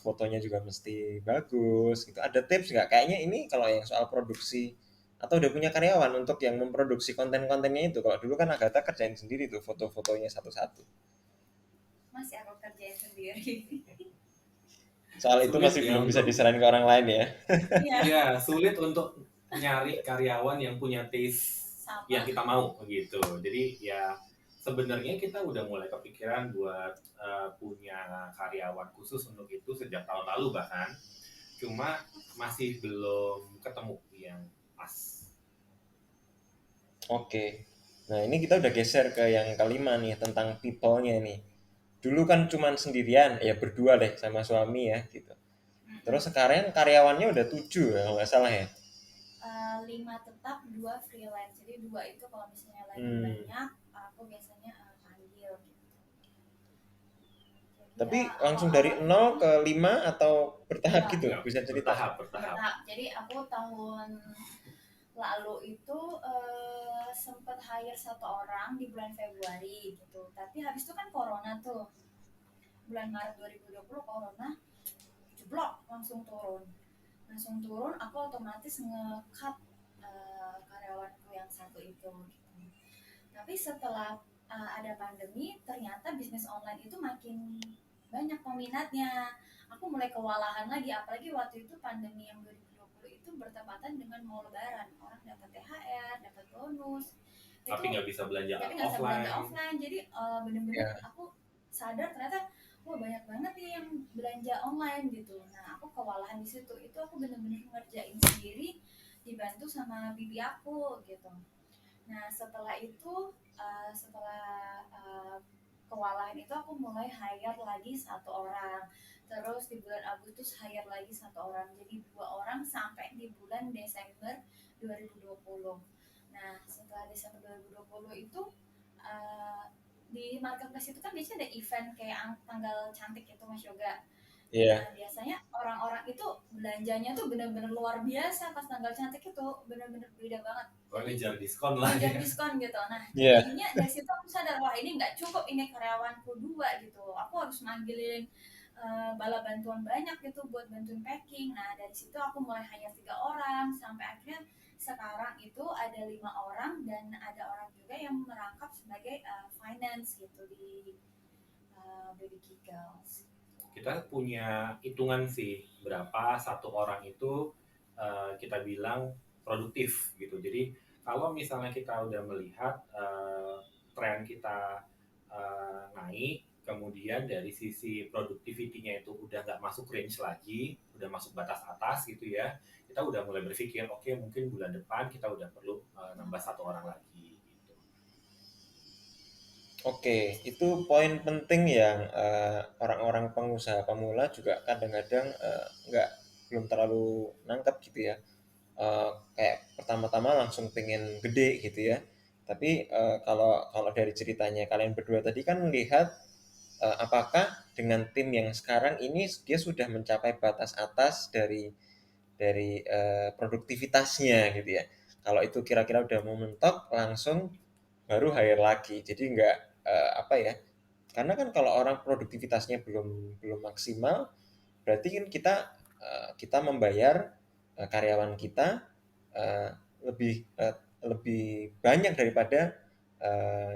fotonya juga mesti bagus gitu. Ada tips nggak? Kayaknya ini kalau yang soal produksi atau udah punya karyawan untuk yang memproduksi konten-kontennya itu. Kalau dulu kan Agatha kerjain sendiri tuh foto-fotonya satu-satu. Masih aku kerjain sendiri. Soal itu Sulit masih ya belum bisa untuk, diserahin ke orang lain ya. Iya, ya sulit untuk nyari karyawan yang punya taste yang sama. kita mau gitu. Jadi ya sebenarnya kita udah mulai kepikiran buat punya karyawan khusus untuk itu sejak tahun lalu bahkan. Cuma masih belum ketemu yang pas. Oke. Nah, ini kita udah geser ke yang kelima nih tentang people-nya nih. Dulu kan cuman sendirian, ya berdua deh sama suami ya gitu. Terus Mm-mm. sekarang karyawannya udah 7 ya, kalau nggak salah ya. 5 tetap, 2 freelance. Jadi 2 itu kalau misalnya lagi Hmm. banyak, aku biasanya panggil gitu. Jadi Tapi ya langsung dari awal-awal nol itu ke 5 atau bertahap enggak gitu? Enggak, Bisa cerita? bertahap, bertahap. bertahap. Jadi aku tahun lalu itu sempat hire 1 orang di bulan Februari gitu. Tapi habis itu kan corona tuh. Bulan Maret 2020 corona jeblok langsung turun, aku otomatis nge-cut karyawanku yang satu itu gitu. Tapi setelah ada pandemi, ternyata bisnis online itu makin banyak peminatnya. Aku mulai kewalahan lagi, apalagi waktu itu pandemi yang 2020 itu bertepatan dengan mau lebaran. Orang dapat THR, dapat bonus. Tapi Itu nggak bisa belanja tapi nggak bisa belanja offline. offline. Jadi bener-bener Ya. aku sadar ternyata wah banyak banget nih yang belanja online gitu. Nah aku kewalahan di situ. Itu aku bener-bener ngerjain sendiri, dibantu sama bibi aku gitu. Nah setelah itu setelah kewalahan itu aku mulai hire lagi 1 orang. Terus di bulan Agustus hire lagi 1 orang. Jadi 2 orang sampai di bulan Desember 2020. Nah setelah Desember 2020 itu uh, di marketplace itu kan biasanya ada event kayak tanggal cantik itu Mas Yoga. Iya. Nah, biasanya orang-orang itu belanjanya tuh benar-benar luar biasa pas tanggal cantik itu benar-benar beda banget. Oh, Jadi ngejar diskon lah ngejar ya. diskon gitu. Nah, Iya. jadinya dari situ aku sadar wah ini nggak cukup ini karyawanku 2 gitu. Aku harus manggilin bala bantuan banyak gitu buat bantuin packing. Nah, dari situ aku mulai hanya 3 orang sampai akhirnya sekarang itu ada 5 orang dan ada orang juga yang merangkap sebagai finance gitu di Baby Kigels. Kita punya hitungan sih berapa satu orang itu kita bilang produktif gitu. Jadi kalau misalnya kita udah melihat tren kita naik, kemudian dari sisi productivity-nya itu udah nggak masuk range lagi, udah masuk batas atas gitu ya, kita udah mulai berpikir, oke mungkin bulan depan kita udah perlu nambah 1 orang lagi. Gitu. Oke, itu poin penting yang orang-orang pengusaha pemula juga kadang-kadang nggak belum terlalu nangkep gitu ya. Kayak pertama-tama langsung pengen gede gitu ya. Tapi kalau kalau dari ceritanya kalian berdua tadi kan melihat apakah dengan tim yang sekarang ini dia sudah mencapai batas atas dari produktivitasnya gitu ya. Kalau itu kira-kira udah mau mentok langsung baru hire lagi. Jadi nggak apa ya? Karena kan kalau orang produktivitasnya belum belum maksimal, berarti kan kita membayar karyawan kita eh, lebih lebih banyak daripada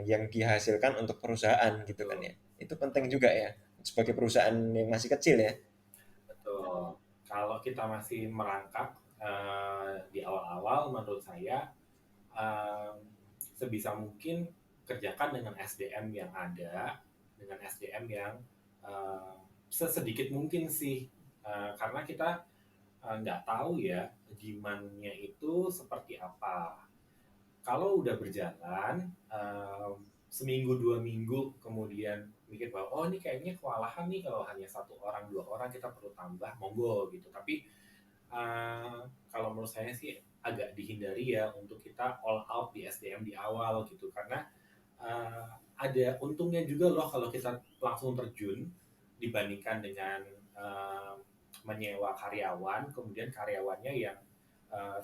yang dihasilkan untuk perusahaan gitu kan Betul. ya. Itu penting juga ya sebagai perusahaan yang masih kecil ya. Betul. Kalau kita masih merangkak di awal-awal, menurut saya eh, sebisa mungkin kerjakan dengan SDM yang ada, dengan SDM yang eh, sesedikit mungkin sih, karena kita nggak tahu ya demand-nya itu seperti apa. Kalau udah berjalan seminggu 2 minggu kemudian mikir bahwa oh ini kayaknya kewalahan nih kalau hanya 1 orang 2 orang kita perlu tambah monggo gitu, tapi kalau menurut saya sih agak dihindari ya untuk kita all out di SDM di awal gitu, karena uh, ada untungnya juga loh kalau kita langsung terjun dibandingkan dengan uh, menyewa karyawan, kemudian karyawannya yang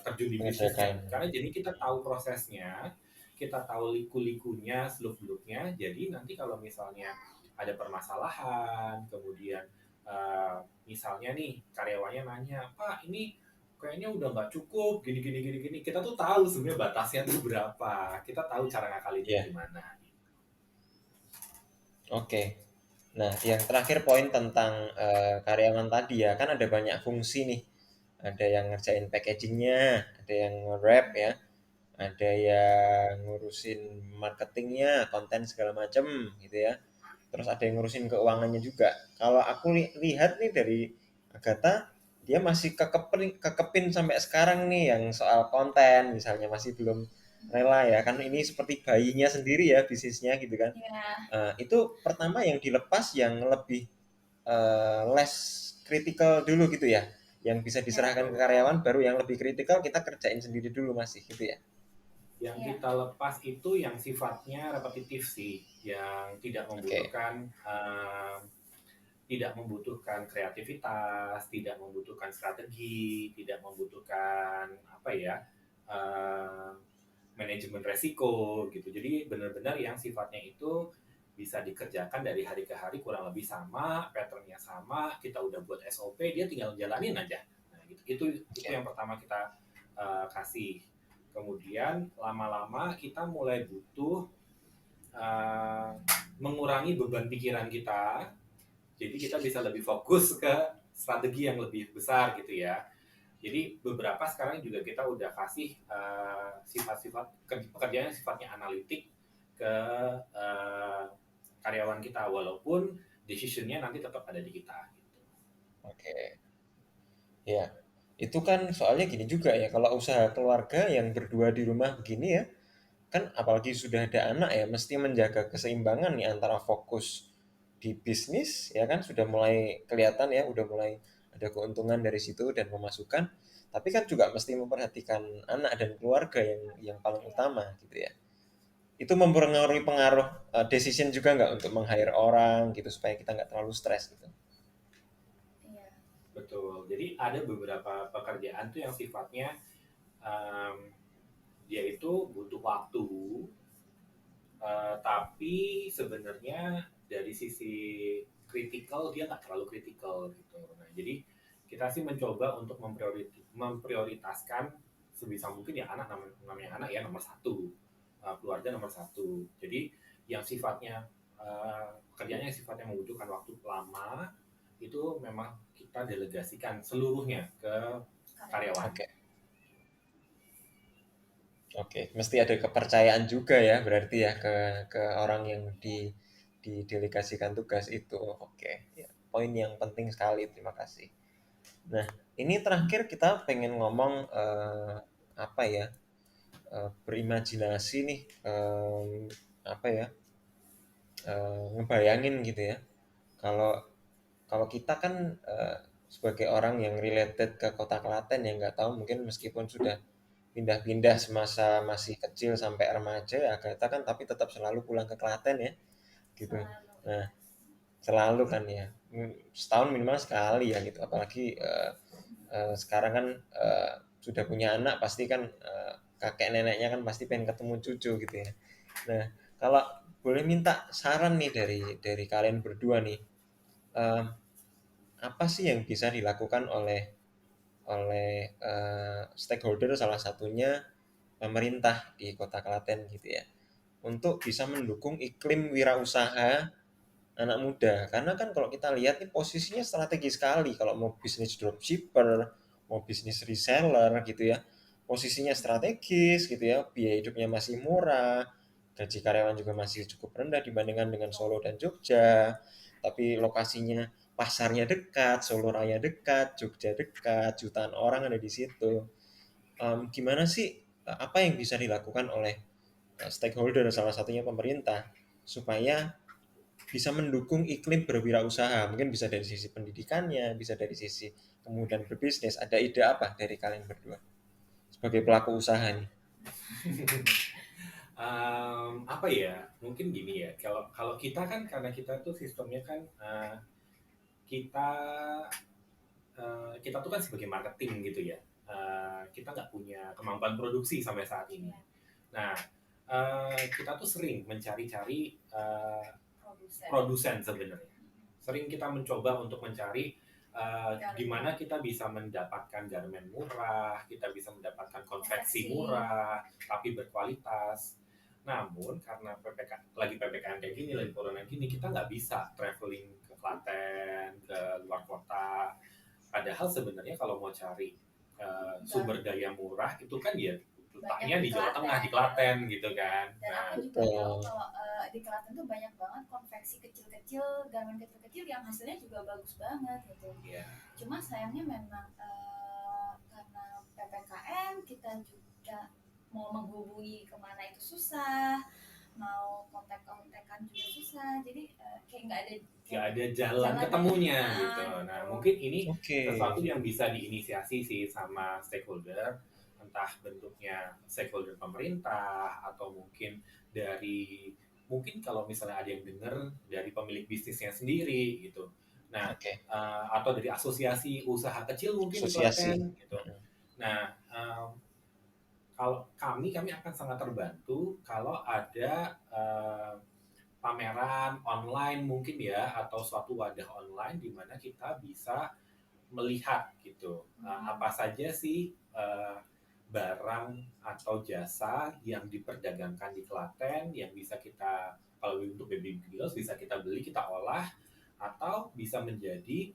terjun di bisnisnya. mengerjakan. Karena jadi kita tahu prosesnya, kita tahu liku-likunya, seluk-beluknya. Jadi nanti kalau misalnya ada permasalahan, kemudian misalnya nih karyawannya nanya, Pak ini kayaknya udah nggak cukup, gini gini gini gini. Kita tuh tahu sebenarnya batasnya tuh berapa. Kita tahu cara ngakalinnya Ya, gimana. oke. Nah, yang terakhir poin tentang karyawan tadi ya, kan ada banyak fungsi nih. Ada yang ngerjain packagingnya, ada yang nge-wrap ya, ada yang ngurusin marketingnya, konten segala macem gitu ya. Terus ada yang ngurusin keuangannya juga. Kalau aku lihat nih dari Agatha, dia masih kekepin sampai sekarang nih yang soal konten misalnya masih belum rela ya kan ini seperti bayinya sendiri ya bisnisnya gitu kan. Ya, Itu pertama yang dilepas yang lebih less critical dulu gitu ya, yang bisa ya, diserahkan ke Betul. karyawan baru yang lebih kritikal kita kerjain sendiri dulu masih gitu ya. Yang ya, kita lepas itu yang sifatnya repetitif sih, yang tidak Oke. membutuhkan tidak membutuhkan kreativitas, tidak membutuhkan strategi, tidak membutuhkan apa ya uh, manajemen resiko gitu. Jadi benar-benar yang sifatnya itu bisa dikerjakan dari hari ke hari kurang lebih sama, patternnya sama, kita udah buat SOP, dia tinggal jalanin aja. Nah, gitu. Itu Oke. yang pertama kita kasih. Kemudian lama-lama kita mulai butuh uh, mengurangi beban pikiran kita, jadi kita bisa lebih fokus ke strategi yang lebih besar gitu ya. Jadi beberapa sekarang juga kita udah kasih sifat-sifat pekerjaan yang sifatnya analitik ke uh, karyawan kita, walaupun decisionnya nanti tetap ada di kita. Gitu. Oke. Ya, itu kan soalnya gini juga ya, kalau usaha keluarga yang berdua di rumah begini ya, kan apalagi sudah ada anak ya, mesti menjaga keseimbangan nih antara fokus di bisnis, ya kan sudah mulai kelihatan ya, udah mulai ada keuntungan dari situ dan pemasukan, tapi kan juga mesti memperhatikan anak dan keluarga yang paling ya, utama gitu ya. Itu mempengaruhi pengaruh decision juga nggak untuk meng-hire orang gitu supaya kita nggak terlalu stres gitu. ya, Betul. Jadi ada beberapa pekerjaan tuh yang sifatnya um, dia itu butuh waktu, tapi sebenarnya dari sisi kritikal dia nggak terlalu kritikal gitu. Nah, jadi kita sih mencoba untuk memprioritaskan sebisa mungkin ya anak, namanya anak ya nomor satu, keluarga nomor satu. Jadi yang sifatnya pekerjaannya yang sifatnya membutuhkan waktu lama itu memang kita delegasikan seluruhnya ke karyawan. Oke. Oke, mesti ada kepercayaan juga ya berarti ya ke orang yang didelegasikan tugas itu. Oke, ya. Poin yang penting sekali. Terima kasih. Nah, ini terakhir kita pengen ngomong apa ya? Berimajinasi nih, apa ya? Ngebayangin gitu ya. Kalau kalau kita kan sebagai orang yang related ke Kota Klaten yang nggak tahu mungkin meskipun sudah pindah-pindah semasa masih kecil sampai remaja ya Agatha kan tapi tetap selalu pulang ke Klaten ya gitu. selalu Nah, ya. selalu kan ya. Setahun minimal sekali ya gitu. Apalagi sekarang kan sudah punya anak pasti kan kakek neneknya kan pasti pengen ketemu cucu gitu ya. Nah, kalau boleh minta saran nih dari kalian berdua nih, eh, apa sih yang bisa dilakukan oleh oleh stakeholder salah satunya pemerintah di Kota Klaten gitu ya untuk bisa mendukung iklim wirausaha anak muda karena kan kalau kita lihat nih posisinya strategis sekali kalau mau bisnis dropshipper mau bisnis reseller gitu ya posisinya strategis gitu ya biaya hidupnya masih murah gaji karyawan juga masih cukup rendah dibandingkan dengan Solo dan Jogja tapi lokasinya pasarnya dekat Solo Raya dekat Jogja dekat jutaan orang ada di situ. Gimana sih apa yang bisa dilakukan oleh stakeholder salah satunya pemerintah supaya bisa mendukung iklim berwirausaha mungkin bisa dari sisi pendidikannya bisa dari sisi kemudahan berbisnis ada ide apa dari kalian berdua sebagai pelaku usaha nih? Apa ya? Mungkin gini ya. Kalau kalau kita kan karena kita tuh sistemnya kan kita kita tuh kan sebagai marketing gitu ya. Kita nggak punya kemampuan produksi sampai saat ini. Iya, Nah, kita tuh sering mencari-cari produsen. produsen sebenarnya. Sering kita mencoba untuk mencari Garment. gimana kita bisa mendapatkan garmen murah, kita bisa mendapatkan konveksi Konveksi. murah, tapi berkualitas. Namun karena lagi PPKM kayak gini, lagi corona gini, kita nggak bisa traveling ke Klaten, ke luar kota. Padahal sebenarnya kalau mau cari sumber daya murah itu kan ya letaknya Banyak di Jawa Tengah, di Klaten gitu kan. Dan Nah, aku juga tahu Betul. kalau di Klaten tuh banyak banget konveksi kecil-kecil, garmen kecil-kecil yang hasilnya juga bagus banget gitu. ya. Cuma sayangnya memang karena PPKM kita juga mau menghubungi kemana itu susah, mau kontak-kontakan juga susah, jadi kayak nggak ada jalan jalan ketemunya ya. gitu. Gitu. Nah, mungkin ini Oke. sesuatu yang bisa diinisiasi sih sama stakeholder, entah bentuknya stakeholder pemerintah atau mungkin dari mungkin kalau misalnya ada yang dengar dari pemilik bisnisnya sendiri gitu. Nah, Oke. atau dari asosiasi usaha kecil mungkin di Asosiasi. Klaten gitu. Nah, kalau kami akan sangat terbantu kalau ada pameran online mungkin ya atau suatu wadah online di mana kita bisa melihat gitu apa saja sih barang atau jasa yang diperdagangkan di Klaten yang bisa kita kalau untuk baby girls bisa kita beli kita olah atau bisa menjadi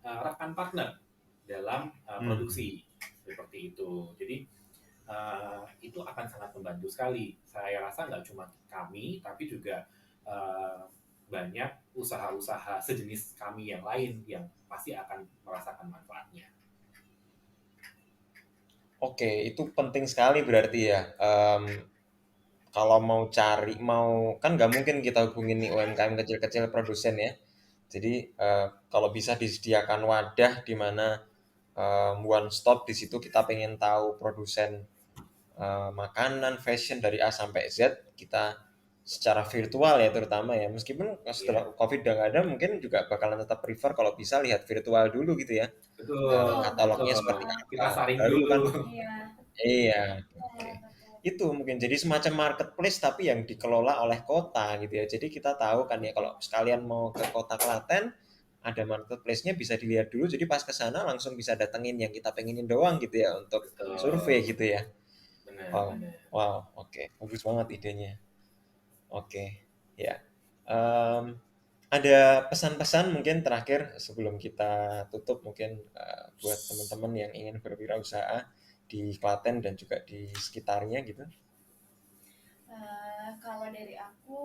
rekan partner dalam produksi seperti itu. Jadi itu akan sangat membantu sekali. Saya rasa nggak cuma kami, tapi juga banyak usaha-usaha sejenis kami yang lain yang pasti akan merasakan manfaatnya. Oke, itu penting sekali berarti ya. Kalau mau kan nggak mungkin kita hubungin nih UMKM kecil-kecil produsen ya. Jadi kalau bisa disediakan wadah di mana one stop di situ kita pengen tahu produsen makanan, fashion dari A sampai Z kita secara virtual ya terutama ya. Meskipun setelah Iya, COVID udah nggak ada, mungkin juga bakalan tetap prefer kalau bisa lihat virtual dulu gitu ya. betul, Katalognya betul. seperti kita apa. saring Baru kan, dulu. Iya, iya, oke. betul, betul. Itu mungkin jadi semacam marketplace tapi yang dikelola oleh kota gitu ya. Jadi kita tahu kan ya kalau sekalian mau ke kota Klaten ada marketplace-nya bisa dilihat dulu. Jadi pas ke sana langsung bisa datengin yang kita pengenin doang gitu ya untuk survei Betul, gitu ya. Wow, benar-benar. wow, oke, bagus banget idenya. Oke, ya. Em, ada pesan-pesan mungkin terakhir sebelum kita tutup mungkin buat teman-teman yang ingin berwirausaha di Klaten dan juga di sekitarnya gitu. Kalau dari aku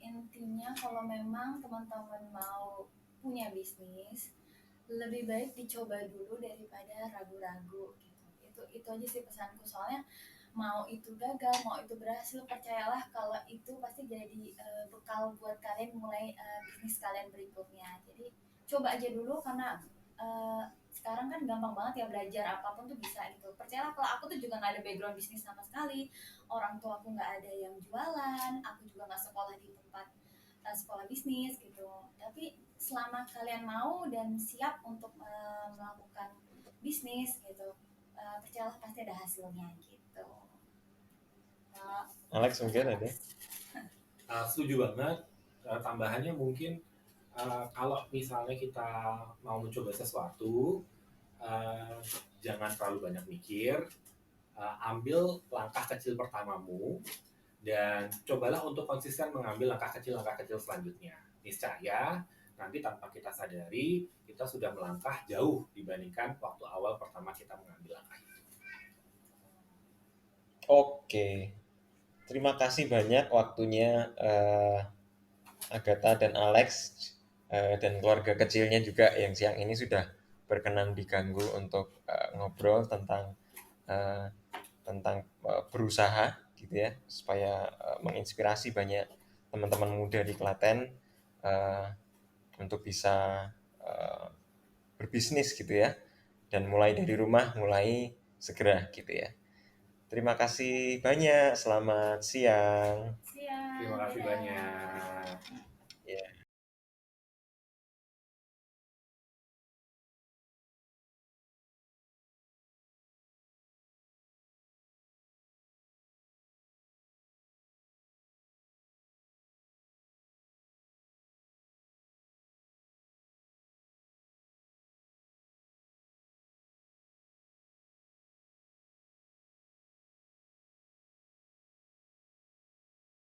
intinya kalau memang teman-teman mau punya bisnis lebih baik dicoba dulu daripada ragu-ragu gitu. Itu aja sih pesanku, soalnya mau itu gagal mau itu berhasil percayalah kalau itu pasti jadi bekal buat kalian mulai bisnis kalian berikutnya. Jadi coba aja dulu karena sekarang kan gampang banget ya belajar apapun tuh bisa gitu. Percayalah kalau aku tuh juga nggak ada background bisnis sama sekali, orang tua aku nggak ada yang jualan, aku juga nggak sekolah di tempat sekolah bisnis gitu. Tapi selama kalian mau dan siap untuk melakukan bisnis gitu, percayalah pasti ada hasilnya gitu. Alex mungkin ada? Setuju banget. Tambahannya mungkin kalau misalnya kita mau mencoba sesuatu, uh, jangan terlalu banyak mikir, ambil langkah kecil pertamamu, dan cobalah untuk konsisten mengambil langkah kecil selanjutnya. Niscaya, nanti tanpa kita sadari, kita sudah melangkah jauh dibandingkan waktu awal pertama kita mengambil langkah itu. Oke, terima kasih banyak waktunya Agatha dan Alex dan keluarga kecilnya juga yang siang ini sudah berkenan diganggu untuk ngobrol uh, tentang berusaha gitu ya supaya menginspirasi banyak teman-teman muda di Klaten uh, untuk bisa uh, berbisnis gitu ya dan mulai dari rumah mulai segera gitu ya. Terima kasih banyak. Selamat siang. Siang. Terima kasih Dadah. banyak.